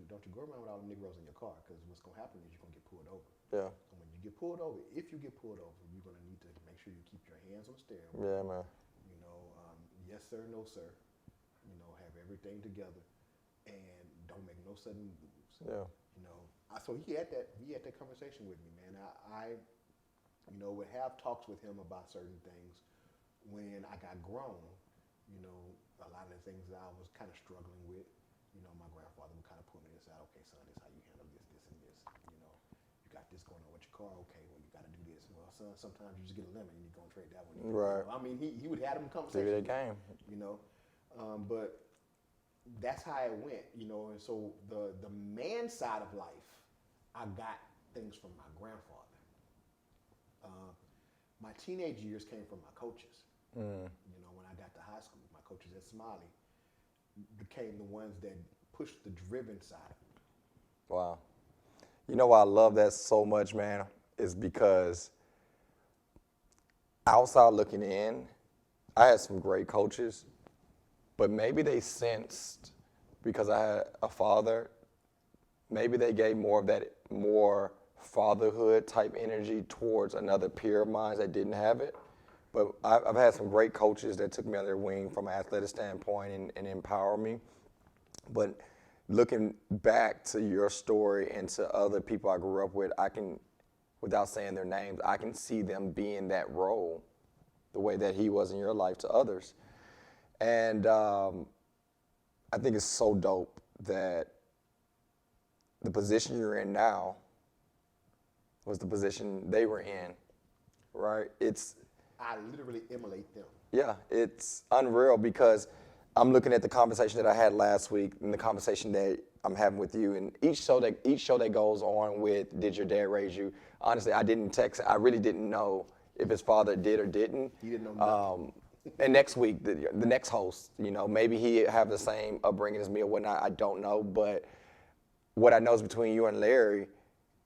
Don't you go around with all them Negroes in your car, because what's gonna happen is you're gonna get pulled over. Yeah. And when you get pulled over, if you get pulled over, you're gonna need to make sure you keep your hands on the steering wheel. Yeah, man. Yes sir, no sir. Have everything together, and don't make no sudden moves. Yeah. So he had that conversation with me, man. I would have talks with him about certain things. When I got grown, a lot of the things that I was kind of struggling with, my grandfather would kind of pull me aside. Okay, son, this is how you handle this, and this. You got this going on with your car. Okay, well, you got to do this. Well, son, sometimes you just get a lemon and you go and trade that one. Right. He would have them conversations. Give it a game. But that's how it went, and so the man side of life, I got things from my grandfather. My teenage years came from my coaches. When I got to high school, my coaches at Smiley became the ones that pushed the driven side of me. Wow. You know why I love that so much, man, is because outside looking in, I had some great coaches, but maybe they sensed, because I had a father, maybe they gave more fatherhood type energy towards another peer of mine that didn't have it. But I've had some great coaches that took me under their wing from an athletic standpoint and empowered me. But looking back to your story and to other people I grew up with, I can, without saying their names, I can see them being that role the way that he was in your life to others. And I think it's so dope that the position you're in now was the position they were in, right? I literally emulate them. Yeah, it's unreal, because I'm looking at the conversation that I had last week and the conversation that I'm having with you, and each show that goes on with Did Your Dad Raise You? Honestly, I didn't text. I really didn't know if his father did or didn't. He didn't know nothing. And next week, the next host, maybe he have the same upbringing as me or whatnot. I don't know, but what I know is between you and Larry,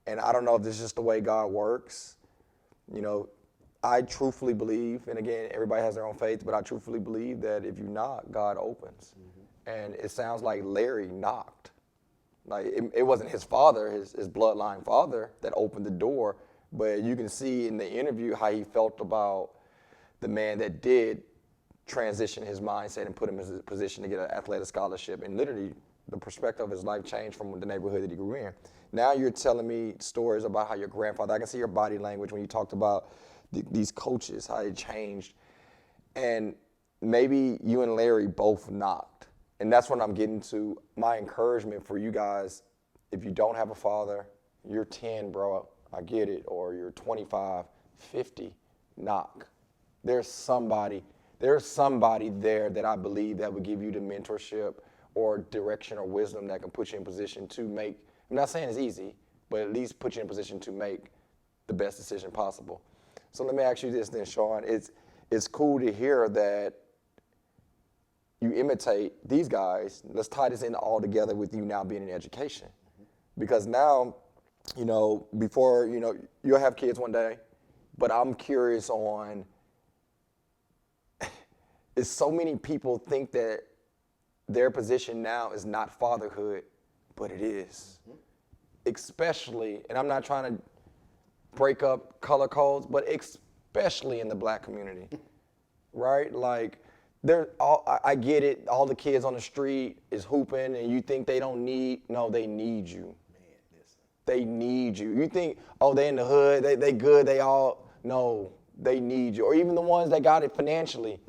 and I don't know if this is just the way God works. I truthfully believe, and again, everybody has their own faith, but I truthfully believe that if you knock, God opens. Mm-hmm. And it sounds like Larry knocked. Like it wasn't his father, his bloodline father, that opened the door, but you can see in the interview how he felt about the man that did transition his mindset and put him in a position to get an athletic scholarship. And literally, the perspective of his life changed from the neighborhood that he grew in. Now you're telling me stories about how your grandfather, I can see your body language when you talked about these coaches, how it changed. And maybe you and Larry both knocked. And that's what I'm getting to. My encouragement for you guys, if you don't have a father, you're 10, bro, I get it. Or you're 25, 50, knock. There's somebody there that I believe that would give you the mentorship or direction or wisdom that can put you in position to make, I'm not saying it's easy, but at least put you in position to make the best decision possible. So let me ask you this then, Sean. It's cool to hear that you imitate these guys. Let's tie this in all together with you now being in education. Mm-hmm. Because now, before, you'll have kids one day, but I'm curious on is so many people think that their position now is not fatherhood, but it is. Especially, and I'm not trying to break up color codes, but especially in the black community, right? Like, I get it, all the kids on the street is hooping and you think they don't no, they need you. Man, listen. They need you. You think, oh, they in the hood, they good, no, they need you. Or even the ones that got it financially,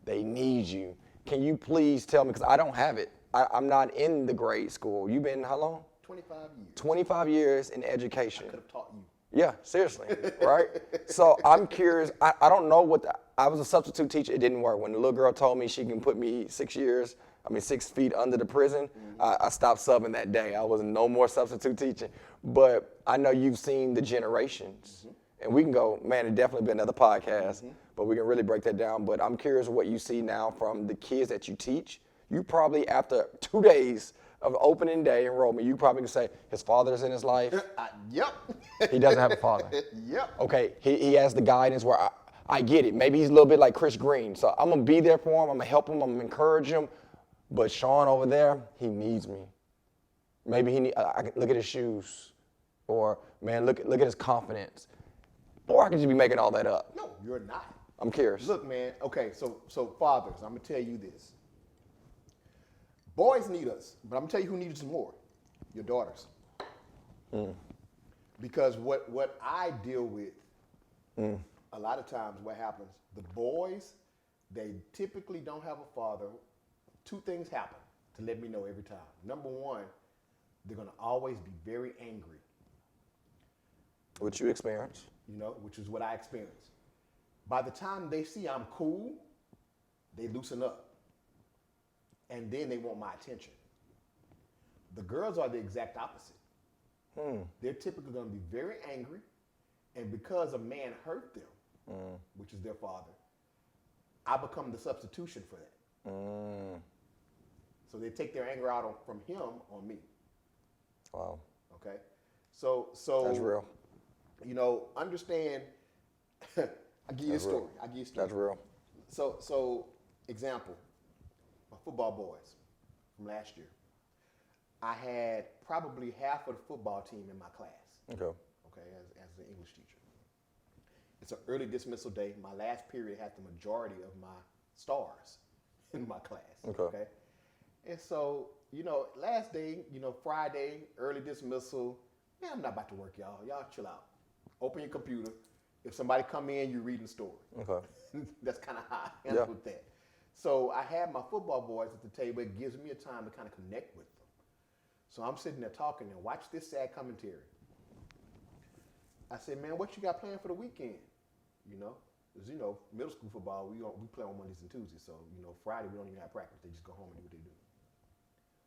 they need you. Can you please tell me, because I don't have it. I'm not in the grade school. You've been how long? 25 years. 25 years in education. I could have taught you. Yeah, seriously, right? So I'm curious. I don't know I was a substitute teacher. It didn't work. When the little girl told me she can put me 6 feet under the prison, I stopped subbing that day. I was no more substitute teaching. But I know you've seen the generations. And we can go, man, it'd definitely be another podcast, but we can really break that down. But I'm curious what you see now from the kids that you teach. You probably, after 2 days of opening day enrollment, you probably can say, his father's in his life. Yep. He doesn't have a father. Yep. Okay, he has the guidance where I get it. Maybe he's a little bit like Chris Green. So I'm going to be there for him. I'm going to help him. I'm going to encourage him. But Sean over there, he needs me. Maybe I can look at his shoes. Or, man, look at his confidence. Or I could just be making all that up. No, you're not. I'm curious. Look, man, okay, so fathers, I'm going to tell you this. Boys need us, but I'm going to tell you who needs us more. Your daughters. Because what I deal with, a lot of times what happens, the boys, they typically don't have a father. 2 things happen to let me know every time. Number one, they're going to always be very angry. What you experience. You know, which is what I experienced. By the time they see I'm cool, they loosen up. And then they want my attention. The girls are the exact opposite. They're typically going to be very angry, and because a man hurt them, which is their father, I become the substitution for that. So they take their anger out from him on me. Wow. Okay? So that's real. You know, understand, I'll give you a story. That's real. So example, my football boys from last year. I had probably half of the football team in my class. Okay, as an English teacher. It's an early dismissal day. My last period had the majority of my stars in my class. Okay. And so, you know, last day, you know, Friday, early dismissal. Man, I'm not about to work, y'all. Y'all chill out. Open your computer. If somebody come in, you're reading the story. Okay. That's kind of how I handle with that. So I had my football boys at the table. It gives me a time to kind of connect with them. So I'm sitting there talking and watch this sad commentary. I said, man, what you got planned for the weekend? You know, because, you know, middle school football, we play on Mondays and Tuesdays. So, you know, Friday we don't even have practice. They just go home and do what they do.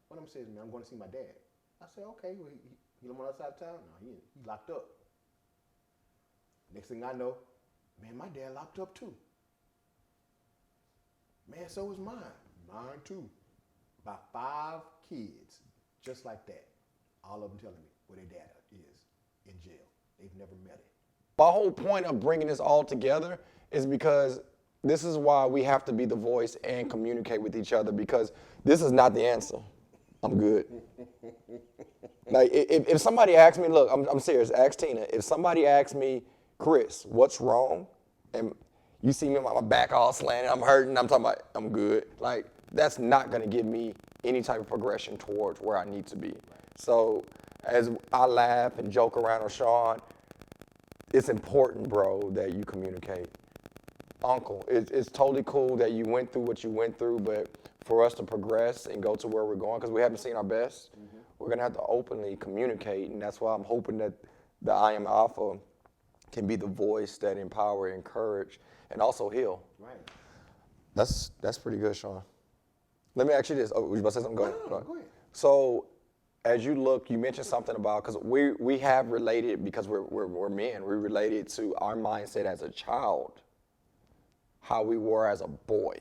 One of them says, man, I'm going to see my dad. I said, okay, well, he on the other side of town? No, he locked up. Next thing I know, man, my dad locked up too. Man, so is mine. Mine too. About 5 kids, just like that. All of them telling me where their dad is in jail. They've never met him. My whole point of bringing this all together is because this is why we have to be the voice and communicate with each other, because this is not the answer. I'm good. Like, if somebody asks me, look, I'm serious, ask Tina. If somebody asks me, Chris, what's wrong? And you see me with my back all slanted, I'm hurting, I'm talking about, I'm good. Like, that's not gonna give me any type of progression towards where I need to be. So as I laugh and joke around with Sean, it's important, bro, that you communicate. Uncle, it's totally cool that you went through what you went through, but for us to progress and go to where we're going, because we haven't seen our best, we're gonna have to openly communicate, and that's why I'm hoping that the I Am Alpha can be the voice that empower, encourage, and also heal. Right. That's pretty good, Sean. Let me ask you this. Oh, were you about to say something? Go ahead. No, go ahead. So, as you look, you mentioned something about, because we have related, because we're men, we related to our mindset as a child, how we were as a boy.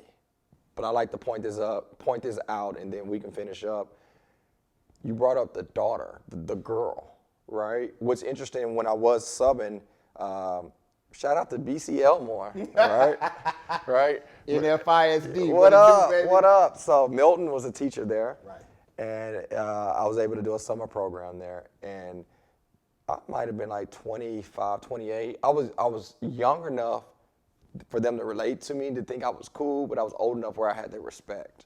But I like to point this out, and then we can finish up. You brought up the daughter, the girl, right? What's interesting, when I was subbing, shout out to BC Elmore, right? right? NFISD. What What it do, up? baby? What up? So Milton was a teacher there, Right. and I was able to do a summer program there, and I might have been like 25, 28. I was young enough for them to relate to me, to think I was cool, but I was old enough where I had their respect.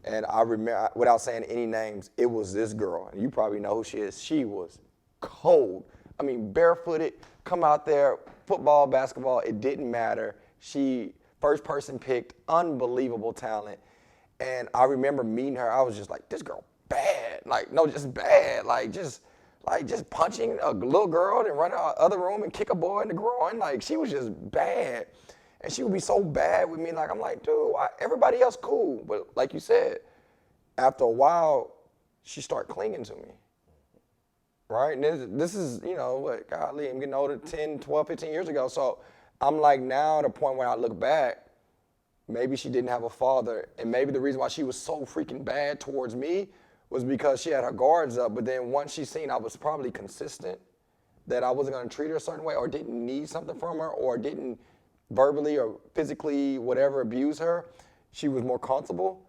And I remember, without saying any names, it was this girl, and you probably know who she is. She was cold. I mean, barefooted, come out there, football, basketball, it didn't matter. She, first person picked, unbelievable talent. And I remember meeting her, I was just like, this girl bad. Like, no, just bad. Just punching a little girl and run out the other room and kick a boy in the groin. Like, she was just bad. And she would be so bad with me. Like, I'm like, dude, everybody else cool. But like you said, after a while, she started clinging to me. Right? And this is, what, golly, I'm getting older, 10, 12, 15 years ago. So I'm like, now at a point where I look back, maybe she didn't have a father. And maybe the reason why she was so freaking bad towards me was because she had her guards up. But then once she seen I was probably consistent, that I wasn't going to treat her a certain way or didn't need something from her or didn't verbally or physically, whatever, abuse her, she was more comfortable.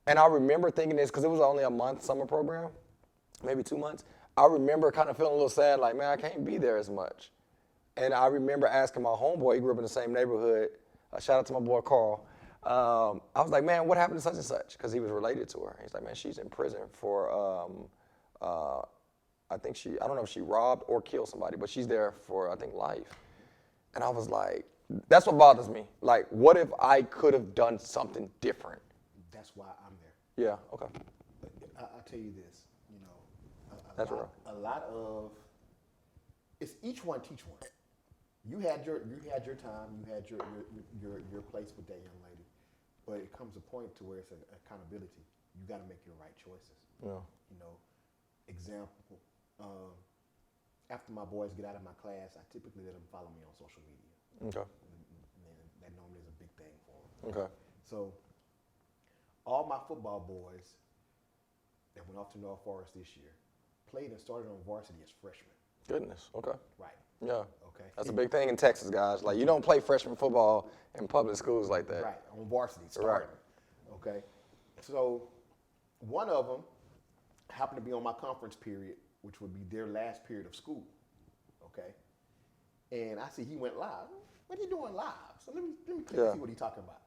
And I remember thinking this, because it was only a month summer program, maybe 2 months. I remember kind of feeling a little sad, like, man, I can't be there as much. And I remember asking my homeboy, he grew up in the same neighborhood, shout out to my boy Carl. I was like, man, what happened to such and such? Because he was related to her. He's like, man, she's in prison for, I don't know if she robbed or killed somebody, but she's there for, I think, life. And I was like, that's what bothers me. Like, what if I could have done something different? That's why I'm there. Yeah, okay. I'll tell you this, That's real. a lot of, it's each one teach one. You had your time, you had your place with that young lady, but it comes a point to where it's an accountability. You got to make your right choices. Yeah. Example, after my boys get out of my class, I typically let them follow me on social media. Okay. And that normally is a big thing for them. Okay. So all my football boys that went off to North Forest this year played and started on varsity as freshmen. Goodness. Okay. Right. Yeah. Okay. That's a big thing in Texas, guys. Like, you don't play freshman football in public schools like that. Right. On varsity starting. Right. Okay. So one of them happened to be on my conference period, which would be their last period of school. Okay. And I see he went live. What are you doing live? So let me click and see what he's talking about.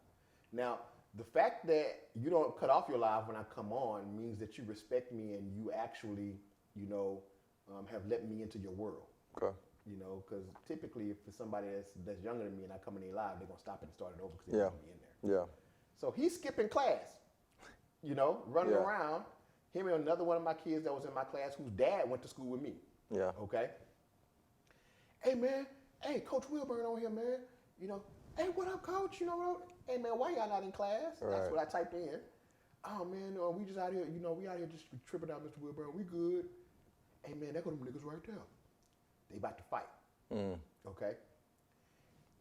Now, the fact that you don't cut off your live when I come on means that you respect me and you actually, have let me into your world. Okay. Because typically if it's somebody that's younger than me and I come in there live, they're going to stop it and start it over because they don't want me in there. Yeah. So he's skipping class, running around. Him and another one of my kids that was in my class whose dad went to school with me. Yeah. Okay. Hey, man. Hey, Coach Wilburn on here, man. Hey, what up, Coach? Hey, man, why y'all not in class? Right. That's what I typed in. Oh, man, we just out here, we out here just tripping out, Mr. Wilburn. We good. Hey, man, there go them niggas right there. They about to fight. Okay.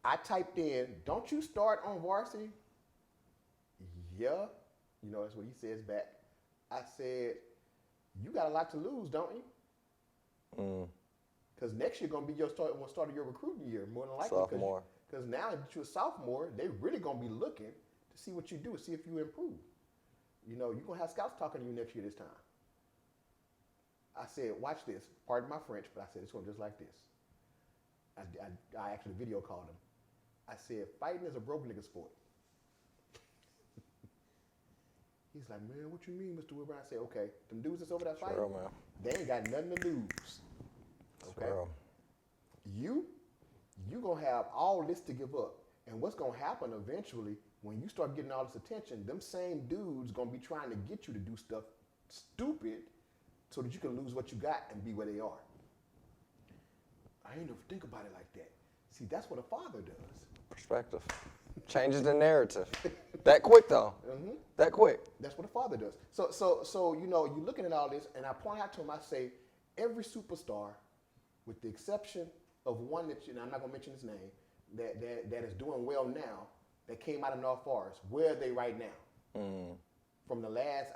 I typed in, don't you start on varsity? Yeah. That's what he says back. I said, you got a lot to lose, don't you? Because next year going to be your start of your recruiting year, more than likely. Sophomore. Because now that you're a sophomore, they really going to be looking to see what you do, see if you improve. You're going to have scouts talking to you next year this time. I said, watch this. Pardon my French, but I said, it's going just like this. I actually video called him. I said, fighting is a broke nigga sport. He's like, man, what you mean, Mr. Wilburn? I said, okay, them dudes that's over there fighting, Real, man. they ain't got nothing to lose. Okay? Real. You going to have all this to give up. And what's going to happen eventually, when you start getting all this attention, them same dudes going to be trying to get you to do stuff stupid so that you can lose what you got and be where they are. I ain't never think about it like that. See, that's what a father does. Perspective. Changes the narrative. That quick, though. That quick. That's what a father does. So you're looking at all this, and I point out to him, I say, every superstar, with the exception of one that, I'm not going to mention his name, that is doing well now, that came out of North Forest, where are they right now? From the last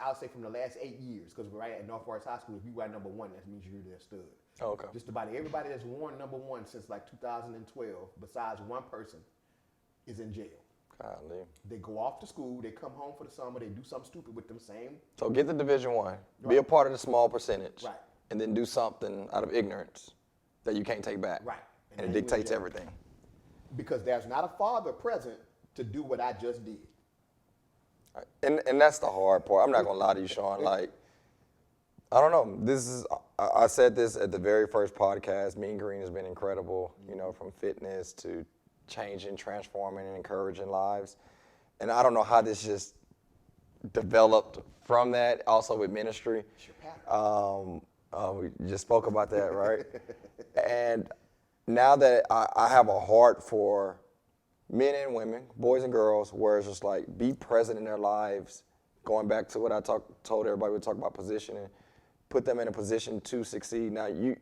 8 years, because we're right at North Forest High School, if you were number one, that means you're their stud. Oh, okay. Just about everybody that's worn number one since like 2012, besides one person, is in jail. Golly. They go off to school, they come home for the summer, they do something stupid with them same. So get the Division I, be Right. a part of the small percentage, Right. and then do something out of ignorance that you can't take back. Right. And it then you dictates in jail. everything. Because there's not a father present to do what I just did. And that's the hard part. I'm not gonna lie to you, Sean. Like, I don't know. I said this at the very first podcast. Mean Green has been incredible. You know, from fitness to changing, transforming, and encouraging lives. And I don't know how this just developed from that. Also with ministry. We just spoke about that, right? And now that I have a heart for men and women, boys and girls, where it's just like be present in their lives. Going back to what I told everybody, we talk about positioning, put them in a position to succeed. Now you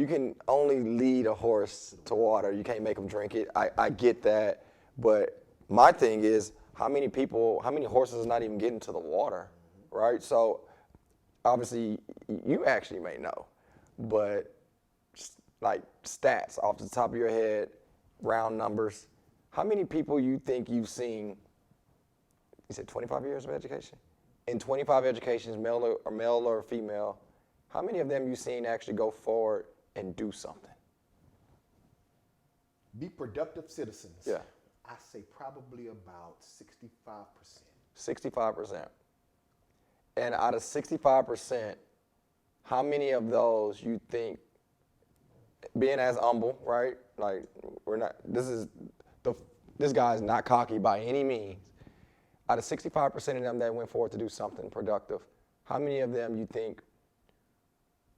can only lead a horse to water. You can't make them drink it. I get that, but my thing is how many horses are not even getting to the water, right? So obviously you actually may know, but like stats off the top of your head, round numbers. How many people you think you've seen, you said 25 years of education? In 25 educations, male or female, how many of them you've seen actually go forward and do something? Be productive citizens. Yeah. I say probably about 65%. 65%. And out of 65%, how many of those you think, being as humble, right? Like, this guy's not cocky by any means. Out of 65% of them that went forward to do something productive, how many of them you think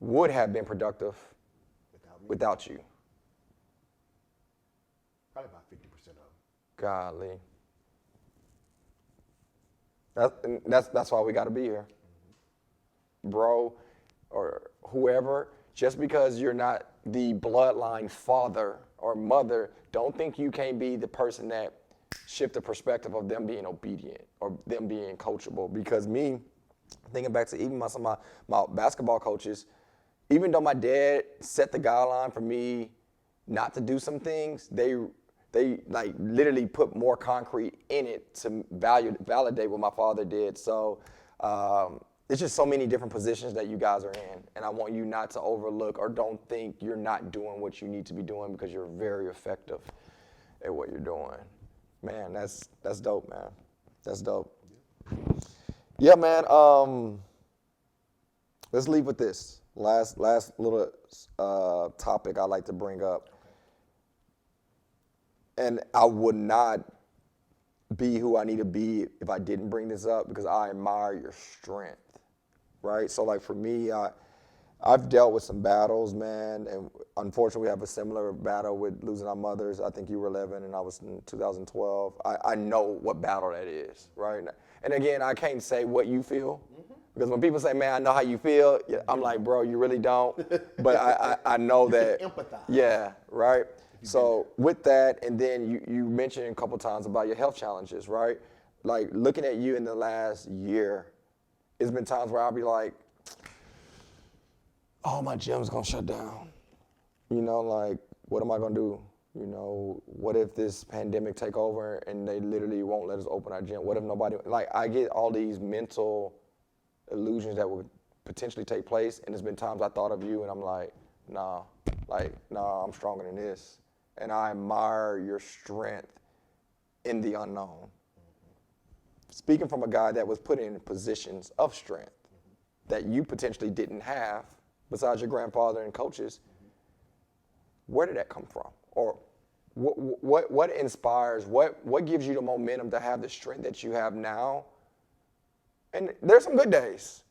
would have been productive without you? Probably about 50% of them. Golly. That's why we got to be here. Bro, or whoever, just because you're not the bloodline father or mother, don't think you can't be the person that shift the perspective of them being obedient or them being coachable. Because me, thinking back to even some of my basketball coaches, even though my dad set the guideline for me not to do some things, they like literally put more concrete in it to validate what my father did. So it's just so many different positions that you guys are in, and I want you not to overlook or don't think you're not doing what you need to be doing, because you're very effective at what you're doing. Man, that's dope, man. That's dope. Yeah, man. Let's leave with this last little topic I like to bring up, and I would not be who I need to be if I didn't bring this up, because I admire your strength. Right? So like for me, I've dealt with some battles, man, and unfortunately we have a similar battle with losing our mothers. I think you were 11 and I was in 2012. I know what battle that is, right? And again, I can't say what you feel, because when people say, man, I know how you feel, I'm like, bro, you really don't. But I know that. Empathize. Yeah, right? So with that, and then you mentioned a couple times about your health challenges, right? Like looking at you in the last year, it's been times where I'll be like, oh, my gym's gonna shut down. You know, like, what am I gonna do? You know, what if this pandemic take over and they literally won't let us open our gym? What if nobody, like, I get all these mental illusions that would potentially take place, and there's been times I thought of you and I'm like, nah, I'm stronger than this. And I admire your strength in the unknown. Speaking from a guy that was put in positions of strength that you potentially didn't have, besides your grandfather and coaches, where did that come from? Or what inspires, what gives you the momentum to have the strength that you have now? And there's some good days.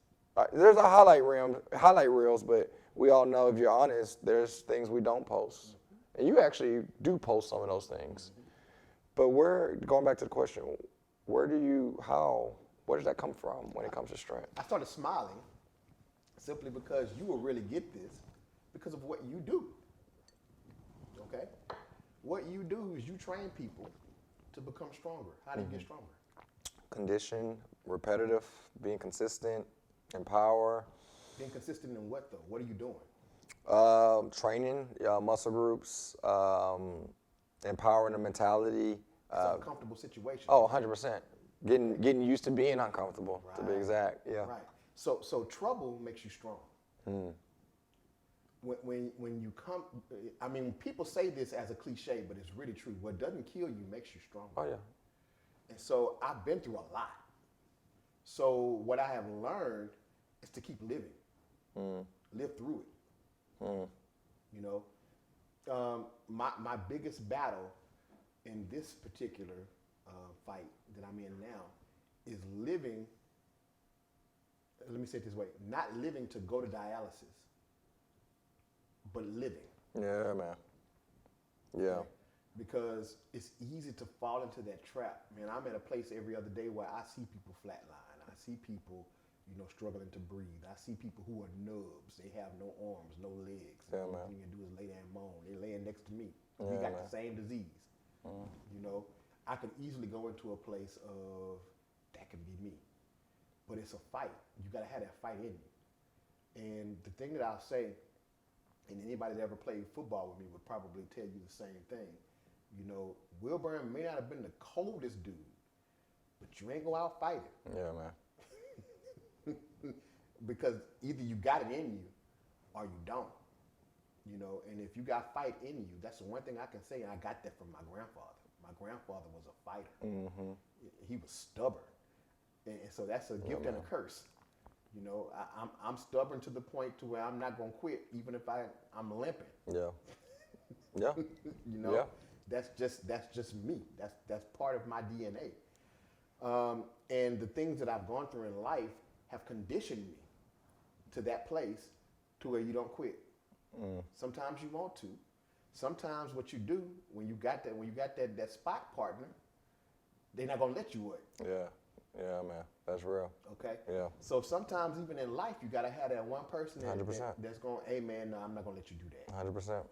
There's a highlight reels, but we all know, if you're honest, there's things we don't post. And you actually do post some of those things. But going back to the question, where does that come from when it comes to strength? I started smiling simply because you will really get this because of what you do. Okay? What you do is you train people to become stronger. How do you get stronger? Condition, repetitive, being consistent, empower. Being consistent in what though? What are you doing? Training, muscle groups, empowering the mentality, It's an uncomfortable situation. Oh, 100%. Getting used to being uncomfortable, to be exact. Yeah. Right. So trouble makes you strong. When you come, I mean, people say this as a cliche, but it's really true. What doesn't kill you makes you stronger. Oh, yeah. And so I've been through a lot. So what I have learned is to keep living, live through it. You know, my biggest battle in this particular fight that I'm in now is living. Let me say it this way: not living to go to dialysis, but living. Yeah, man. Yeah. Okay? Because it's easy to fall into that trap. Man, I'm at a place every other day where I see people flatline. I see people, struggling to breathe. I see people who are nubs. They have no arms, no legs. Yeah, the only man. thing you do is lay there and moan. They're laying next to me. Yeah, We got man. the same disease. I could easily go into a place of that can be me. But it's a fight. You got to have that fight in you. And the thing that I'll say, and anybody that ever played football with me would probably tell you the same thing. Wilburn may not have been the coldest dude, but you ain't go out fighting. Yeah, man. Because either you got it in you or you don't. And if you got fight in you, that's the one thing I can say, and I got that from my grandfather. My grandfather was a fighter. He was stubborn. And so that's a gift and a curse. I'm stubborn to the point to where I'm not going to quit, even if I'm limping. Yeah. Yeah. Yeah. That's just me. That's part of my DNA. And the things that I've gone through in life have conditioned me to that place to where you don't quit. Sometimes you want to. Sometimes what you do when you got that spot partner, they're not gonna let you work. Yeah. Yeah, man. That's real. Okay. Yeah. So sometimes even in life, you gotta have that one person 100%. that's going, hey man, no, I'm not gonna let you do that. 100%.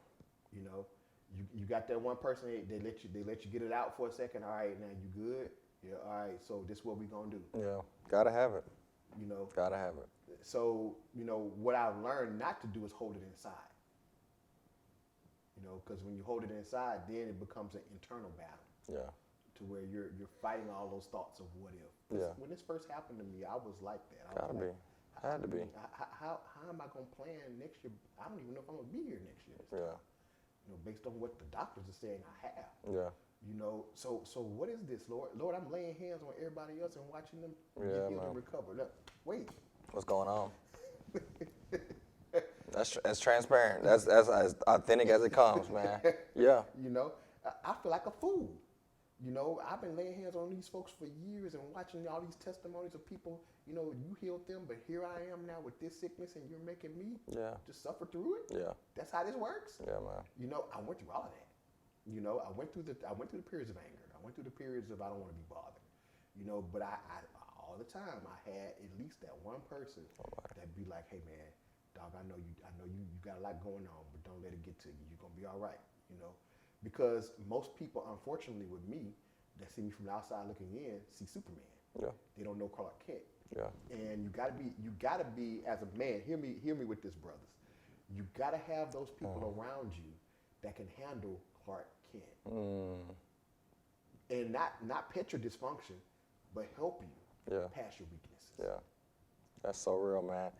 You got that one person, they let you get it out for a second. All right, now you good? Yeah. All right. So this is what we gonna do. Yeah. Gotta have it. You know. Gotta have it. So what I've learned not to do is hold it inside. Because when you hold it inside, then it becomes an internal battle. Yeah. To where you're fighting all those thoughts of what if. Yeah. When this first happened to me, I was like that. Gotta be. Had to be. How am I gonna plan next year? I don't even know if I'm gonna be here next year. Yeah. Based on what the doctors are saying I have. Yeah. So what is this, Lord? Lord, I'm laying hands on everybody else and watching them Yeah, get healed man. and recover. Look, wait. What's going on? That's transparent. That's as authentic as it comes, man. Yeah. I feel like a fool. I've been laying hands on these folks for years and watching all these testimonies of people, you healed them, but here I am now with this sickness and you're making me just suffer through it? Yeah. That's how this works? Yeah, man. I went through all of that. I went through the periods of anger. I went through the periods of I don't want to be bothered. But I all the time I had at least that one person that'd be like, hey man, dog, I know you got a lot going on, but don't let it get to you. You're gonna be all right, Because most people, unfortunately with me, that see me from the outside looking in, see Superman. Yeah. They don't know Clark Kent. Yeah. And you gotta be as a man, hear me with this, brothers. You gotta have those people around you that can handle Clark Kent. And not pet your dysfunction, but help you past your weaknesses. Yeah. That's so real, man.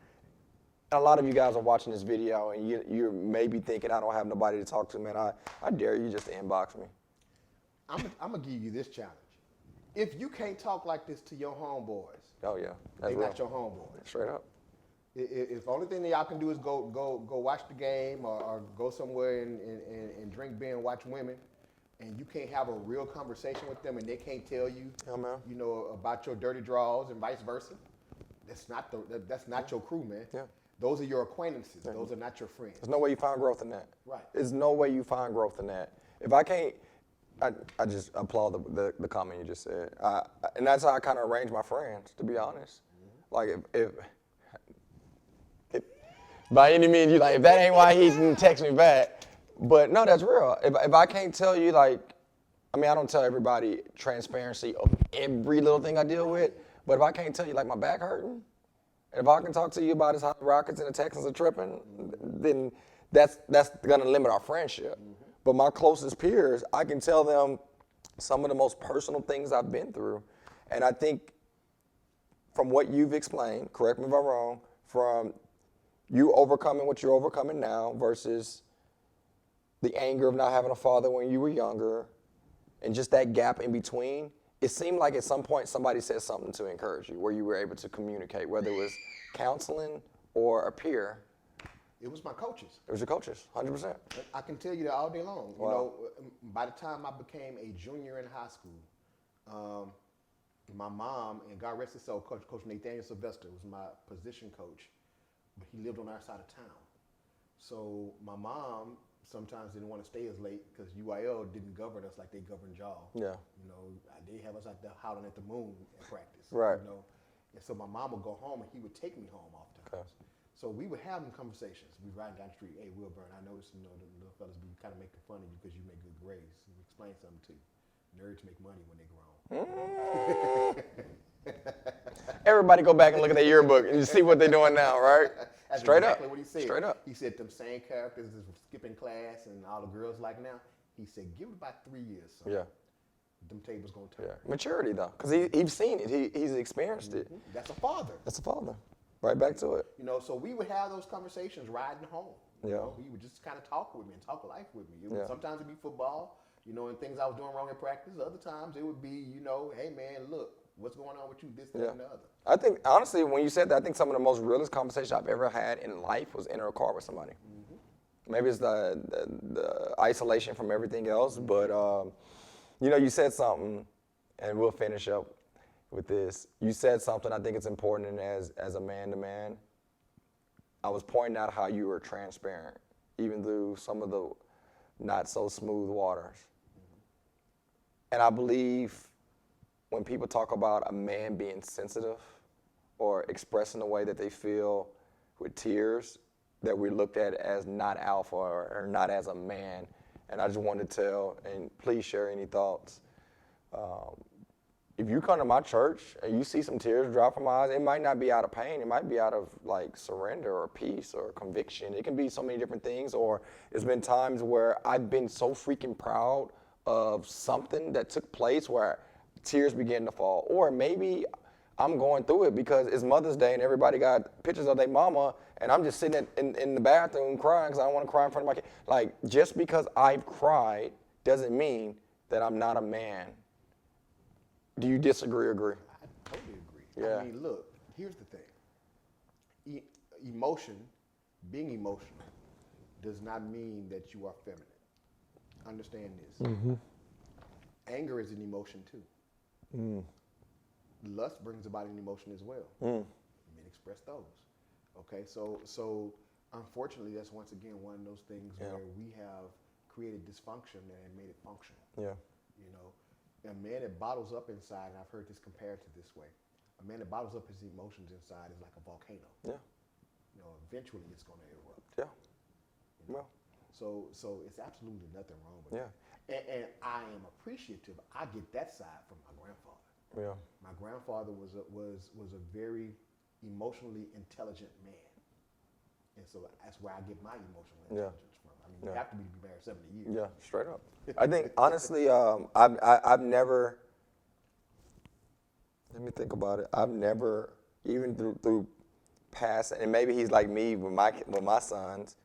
A lot of you guys are watching this video and you're maybe thinking, I don't have nobody to talk to, man. I dare you just to inbox me. I'm gonna give you this challenge. If you can't talk like this to your homeboys, Oh yeah, that's they real. not your homeboys. Straight up. If the only thing that y'all can do is go watch the game or go somewhere and drink beer and watch women, and you can't have a real conversation with them and they can't tell you, Yeah, man. about your dirty draws and vice versa, that's not your crew, man. Yeah. Those are your acquaintances. Those are not your friends. There's no way you find growth in that. Right. There's no way you find growth in that. If I can't, I just applaud the comment you just said. And that's how I kind of arrange my friends, to be honest. Like if by any means you like, if that ain't why he didn't text me back. But no, that's real. If I can't tell you, I don't tell everybody transparency of every little thing I deal with. But if I can't tell you, like, my back hurting, if I can talk to you about how the Rockets and the Texans are tripping, then that's going to limit our friendship. But my closest peers, I can tell them, some of the most personal things I've been through. And I think from what you've explained, correct me if I'm wrong, from you overcoming what you're overcoming now versus the anger of not having a father when you were younger, and just that gap in between, it seemed like at some point somebody said something to encourage you, where you were able to communicate, whether it was counseling or a peer. It was my coaches. It was your coaches, 100%. I can tell you that all day long. Wow. You know, by the time I became a junior in high school, my mom, and God rest his soul, Coach Nathaniel Sylvester was my position coach, but he lived on our side of town. So my mom sometimes didn't want to stay as late because UIL didn't govern us like they governed y'all. Yeah. You know, they have us out there howling at the moon at practice. Right. You know, and so my mom would go home and he would take me home oftentimes. Okay. So we would have them conversations. We'd ride down the street. Hey, Wilburn, I noticed, you know, the little fellas be kind of making fun of you because you make good grades. Let me explain something to you. Nerds make money when they grown. Everybody go back and look at their yearbook and you see what they're doing now, right? That's Straight exactly up. What he said. Straight up. He said them same characters is skipping class and all the girls like now. He said, give it about 3 years, son. Yeah. Them tables gonna turn. Yeah. Maturity though, because he's seen it. He's experienced it. That's a father. That's a father. Right back to it. You know, so we would have those conversations riding home. Yeah. You know, he would just kind of talk with me and talk life with me. Yeah. Sometimes it'd be football, you know, and things I was doing wrong in practice. Other times it would be, you know, hey man, look, what's going on with you, this, that, and the other. I think, honestly, when you said that, I think some of the most realest conversations I've ever had in life was in a car with somebody. Maybe it's the isolation from everything else, but, you know, you said something, and we'll finish up with this. You said something I think it's important, and as a man to man, I was pointing out how you were transparent, even through some of the not so smooth waters. And I believe when people talk about a man being sensitive or expressing the way that they feel with tears, that we're looked at as not alpha or not as a man. And I just wanted to tell, and please share any thoughts. If you come to my church and you see some tears drop from my eyes, it might not be out of pain. It might be out of like surrender or peace or conviction. It can be so many different things. Or there's been times where I've been so freaking proud of something that took place where tears begin to fall. Or maybe I'm going through it because it's Mother's Day and everybody got pictures of their mama and I'm just sitting in the bathroom crying because I don't want to cry in front of my kid. Like, just because I've cried doesn't mean that I'm not a man. Do you disagree or agree? I totally agree. Yeah. I mean, look, here's the thing. Emotion, being emotional, does not mean that you are feminine. Understand this. Anger is an emotion too. Lust brings about an emotion as well. Men express those. Okay, so unfortunately, that's once again one of those things where we have created dysfunction and made it functional. Yeah. You know, a man that bottles up inside, and I've heard this compared to this way, a man that bottles up his emotions inside is like a volcano. Yeah. You know, eventually it's going to erupt. Yeah. You know? Well. So it's absolutely nothing wrong with it. And I am appreciative. I get that side from my grandfather. Yeah. My grandfather was a very emotionally intelligent man, and so that's where I get my emotional intelligence from. I mean, you have to be married 70 years. Yeah, straight up. I think honestly, I've never. Let me think about it. I've never, even through past, and maybe he's like me with my sons.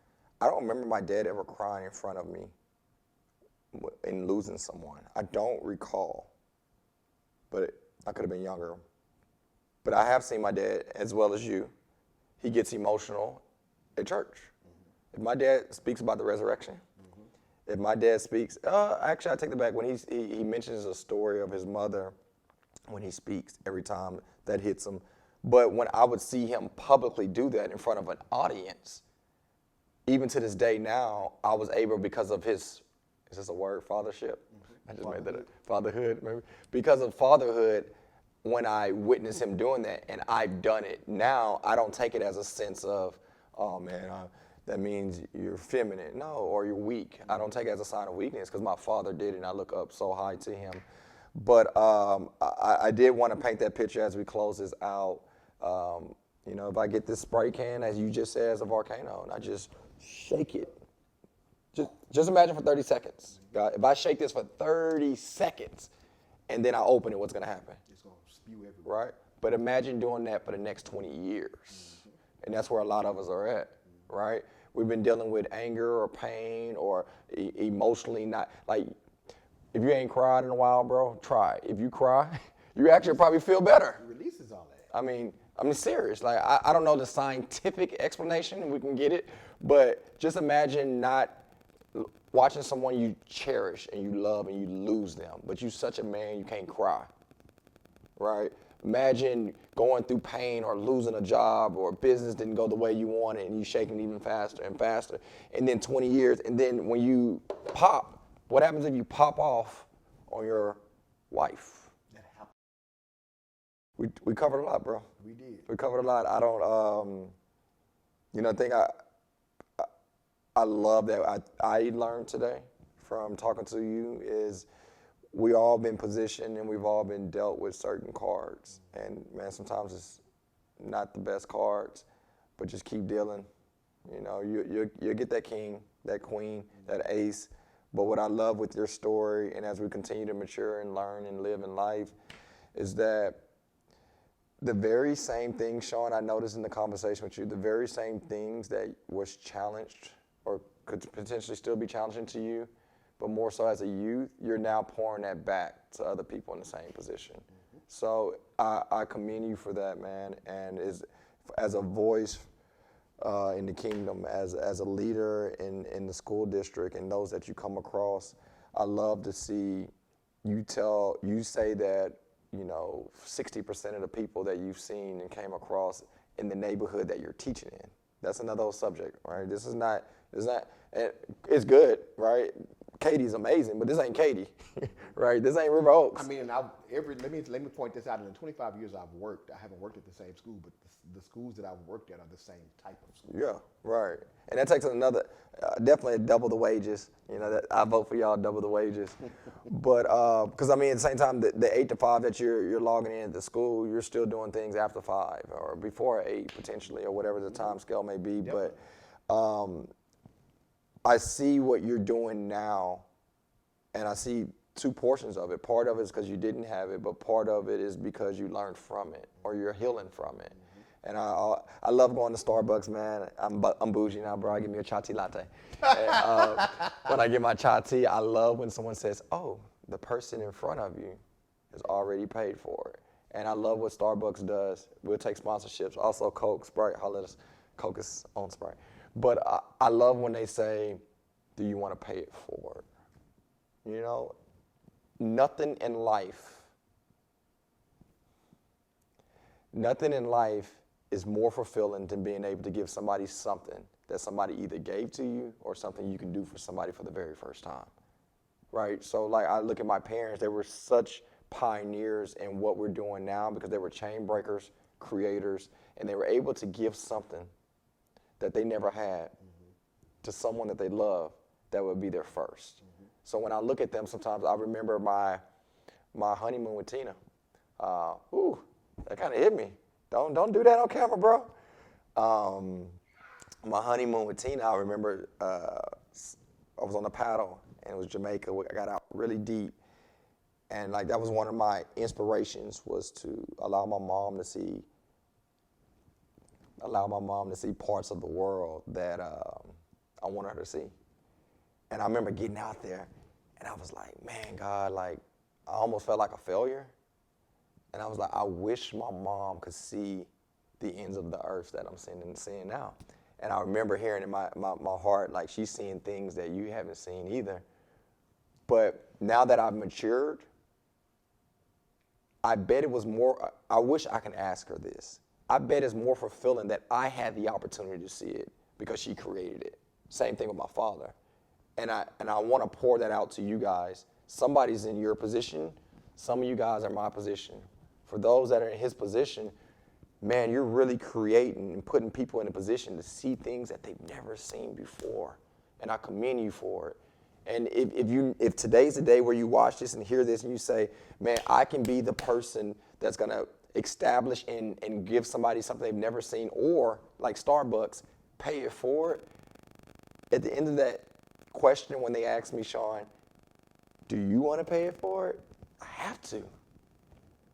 I don't remember my dad ever crying in front of me in losing someone. I don't recall, but I could have been younger. But I have seen my dad, as well as you, he gets emotional at church. If my dad speaks about the resurrection, if my dad speaks, actually I take it back, when he mentions a story of his mother when he speaks, every time that hits him. But when I would see him publicly do that in front of an audience, even to this day now, I was able, because of his, is this a word, fathership? I just made that up. Fatherhood, maybe. Because of fatherhood, when I witness him doing that, and I've done it now, I don't take it as a sense of, oh man, that means you're feminine, no, or you're weak. I don't take it as a sign of weakness because my father did it, and I look up so high to him. But I did want to paint that picture as we close this out. You know, if I get this spray can, as you just said, as a volcano, and I just shake it, Just imagine for 30 seconds. God, if I shake this for 30 seconds and then I open it, what's going to happen? It's going to spew everywhere. Right? But imagine doing that for the next 20 years. And that's where a lot of us are at, right? We've been dealing with anger or pain or emotionally not, like, if you ain't cried in a while, bro, try. If you cry, you actually probably feel better. It releases all that. I mean, serious. Like, I don't know the scientific explanation, we can get it, but just imagine not watching someone you cherish and you love and you lose them, but you're such a man you can't cry, right? Imagine going through pain or losing a job or business didn't go the way you wanted and you shaking even faster and faster, and then 20 years, and then when you pop, what happens if you pop off on your wife? That happened. We covered a lot, bro. We did. We covered a lot. I don't, the thing I love that I learned today from talking to you is we all been positioned and we've all been dealt with certain cards. And man, sometimes it's not the best cards, but just keep dealing. You know, you'll get that king, that queen, that ace. But what I love with your story, and as we continue to mature and learn and live in life, is that the very same thing, Sean, I noticed in the conversation with you, the very same things that was challenged or could potentially still be challenging to you, but more so as a youth, you're now pouring that back to other people in the same position. Mm-hmm. So I commend you for that, man, and as a voice in the kingdom, as a leader in the school district and those that you come across, I love to see you say that, 60% of the people that you've seen and came across in the neighborhood that you're teaching in. That's another whole subject, right? It's good, right? Katie's amazing, but this ain't Katie, right? This ain't River Oaks. I mean, let me point this out. In the 25 years I've worked, I haven't worked at the same school, but the schools that I've worked at are the same type of school. Yeah, right. And that takes another, definitely double the wages. That I vote for y'all double the wages. But because at the same time, the 8 to 5 that you're logging in at the school, you're still doing things after 5 or before 8 potentially, or whatever the time scale may be. Yep. But I see what you're doing now, and I see 2 portions of it. Part of it is because you didn't have it, but part of it is because you learned from it or you're healing from it. And I love going to Starbucks, man. I'm bougie now, bro. I give me a chai tea latte. And, when I get my chai tea, I love when someone says, "Oh, the person in front of you has already paid for it." And I love what Starbucks does. We'll take sponsorships. Also, Coke, Sprite. Holla at us. Coke is on Sprite. But I love when they say, "Do you want to pay it forward?" Nothing in life is more fulfilling than being able to give somebody something that somebody either gave to you or something you can do for somebody for the very first time, right? So like I look at my parents, they were such pioneers in what we're doing now because they were chain breakers, creators, and they were able to give something that they never had to someone that they love that would be their first. So when I look at them, sometimes I remember my honeymoon with Tina. That kind of hit me. Don't do that on camera, bro. My honeymoon with Tina, I remember I was on the paddle, and it was Jamaica. I got out really deep. And like that was one of my inspirations, was to allow my mom to see parts of the world that I wanted her to see. And I remember getting out there, and I was like, man, God, like I almost felt like a failure. And I was like, I wish my mom could see the ends of the earth that I'm seeing now. And I remember hearing in my heart, like, she's seeing things that you haven't seen either. But now that I've matured, I bet it was more, I wish I can ask her this. I bet it's more fulfilling that I had the opportunity to see it because she created it. Same thing with my father. And I want to pour that out to you guys. Somebody's in your position. Some of you guys are in my position. For those that are in his position, man, you're really creating and putting people in a position to see things that they've never seen before. And I commend you for it. And if today's the day where you watch this and hear this and you say, man, I can be the person that's going to establish and give somebody something they've never seen, or like Starbucks, pay it forward. At the end of that, question when they ask me, Sean, do you want to pay it forward? I have to.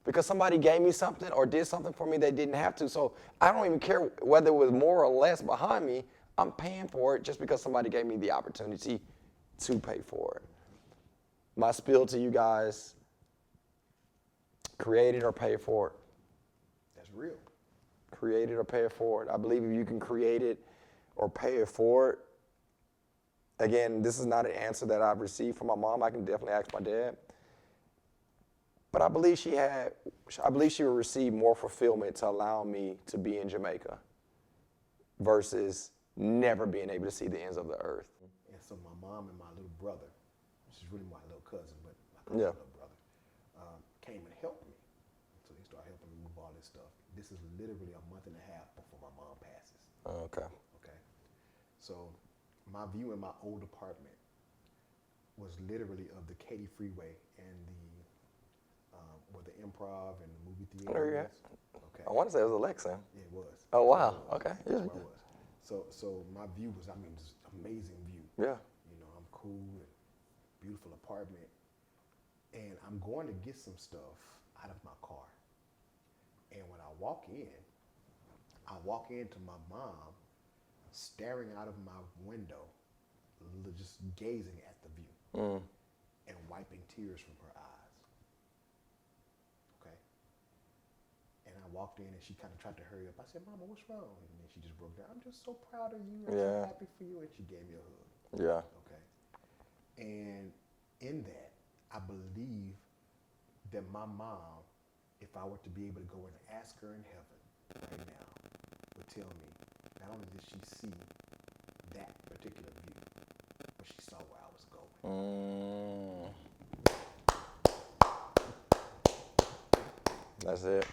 Because somebody gave me something or did something for me they didn't have to. So I don't even care whether it was more or less behind me. I'm paying for it just because somebody gave me the opportunity to pay for it. My spiel to you guys, create it or pay it forward. That's real. Create it or pay it forward. I believe if you can create it or pay it forward, again, this is not an answer that I've received from my mom. I can definitely ask my dad. But I believe she would receive more fulfillment to allow me to be in Jamaica versus never being able to see the ends of the earth. And so my mom and my little brother, which is really my little cousin, but I call him my little brother, came and helped me. So they started helping me move all this stuff. This is literally a month and a half before my mom passes. Okay. Okay. So my view in my old apartment was literally of the Katy Freeway and the where the Improv and the movie theater was. Okay. I want to say it was Alexa. Yeah, it was. Oh, wow. Okay. That's where I was. So my view was, this amazing view. Yeah. You know, I'm cool and beautiful apartment. And I'm going to get some stuff out of my car. And when I walk into my mom staring out of my window, just gazing at the view and wiping tears from her eyes. Okay. And I walked in and she kind of tried to hurry up. I said, Mama, what's wrong? And then she just broke down. I'm just so proud of you. I'm so happy for you. And she gave me a hug. Yeah. Okay. And in that, I believe that my mom, if I were to be able to go and ask her in heaven right now, would tell me, not only did she see that particular view, but she saw where I was going. That's it.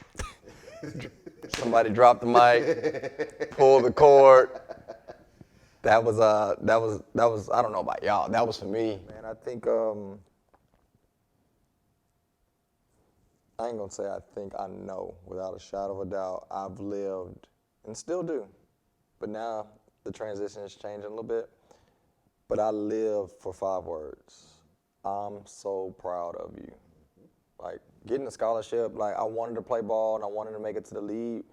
Somebody dropped the mic, pulled the cord. That was I don't know about y'all. That was for me. Man, I think I ain't gonna say I think I know without a shadow of a doubt. I've lived and still do, but now the transition is changing a little bit. But I live for 5 words. I'm so proud of you. Like getting a scholarship, like I wanted to play ball and I wanted to make it to the league,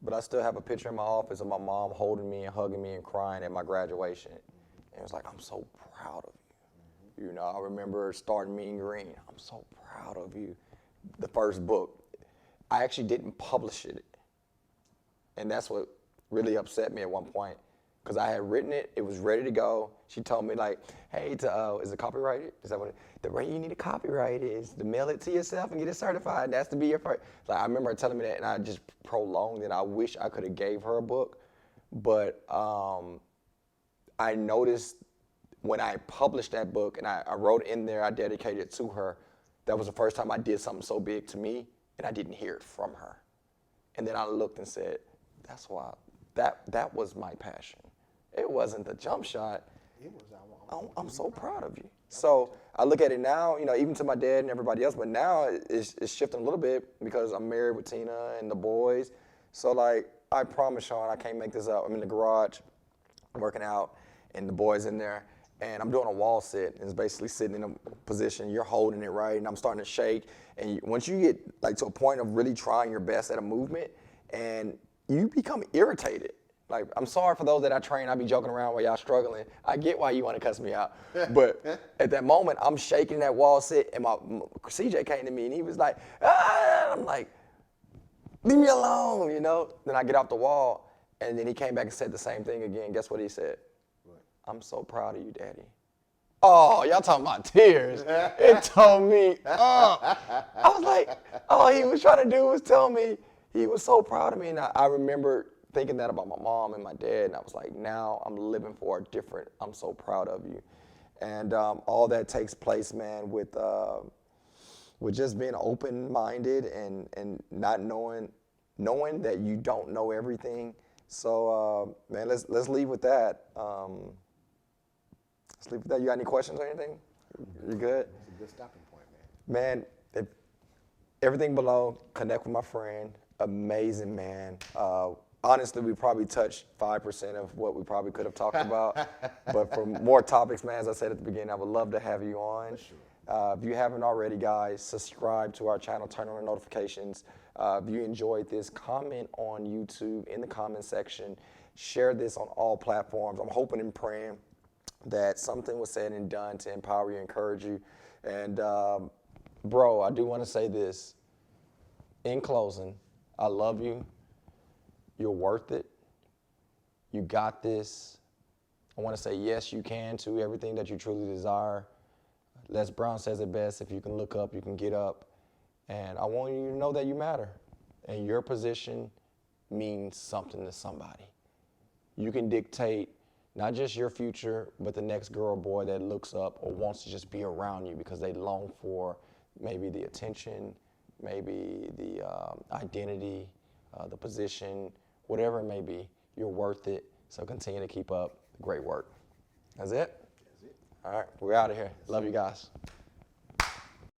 but I still have a picture in my office of my mom holding me and hugging me and crying at my graduation. And it was like, I'm so proud of you. You know, I remember starting Mean Green. I'm so proud of you. The first book, I actually didn't publish it. And that's what really upset me at one point. Because I had written it, it was ready to go. She told me like, hey, is it copyrighted? Is that what the way you need to copyright it is to mail it to yourself and get it certified. That's to be your first. Like I remember her telling me that and I just prolonged it. I wish I could have gave her a book. But I noticed when I published that book and I wrote in there, I dedicated it to her, that was the first time I did something so big to me and I didn't hear it from her. And then I looked and said, that's why, that was my passion. It wasn't the jump shot. It was, I'm so proud of you. So I look at it now, you know, even to my dad and everybody else, but now it's shifting a little bit because I'm married with Tina and the boys. So like, I promise Sean, I can't make this up. I'm in the garage working out and the boys in there and I'm doing a wall sit and it's basically sitting in a position, you're holding it right and I'm starting to shake. And once you get like to a point of really trying your best at a movement and you become irritated. Like, I'm sorry for those that I train, I be joking around while y'all struggling. I get why you want to cuss me out. But at that moment, I'm shaking that wall sit, and my CJ came to me, and he was like, ah! I'm like, leave me alone, you know? Then I get off the wall, and then he came back and said the same thing again. Guess what he said? What? I'm so proud of you, Daddy. Oh, y'all talking about tears. It told me, I was like, all he was trying to do was tell me he was so proud of me. And I remember thinking that about my mom and my dad, and I was like, now I'm living for a different, I'm so proud of you. And all that takes place, man, with just being open-minded and not knowing that you don't know everything. So, man, let's leave with that. Let's leave with that. You got any questions or anything? You good? That's a good stopping point, man. Man, everything below, connect with my friend, amazing man. honestly, we probably touched 5% of what we probably could have talked about. But for more topics, man, as I said at the beginning, I would love to have you on. For sure. If you haven't already, guys, subscribe to our channel, turn on the notifications. If you enjoyed this, comment on YouTube in the comment section. Share this on all platforms. I'm hoping and praying that something was said and done to empower you, encourage you. And bro, I do want to say this. In closing, I love you. You're worth it. You got this. I want to say yes, you can to everything that you truly desire. Les Brown says it best, if you can look up, you can get up. And I want you to know that you matter. And your position means something to somebody. You can dictate not just your future, but the next girl or boy that looks up or wants to just be around you because they long for maybe the attention, maybe the identity, the position, whatever it may be. You're worth it. So continue to keep up the great work. That's it? That's it. All right, we're out of here. Love you guys.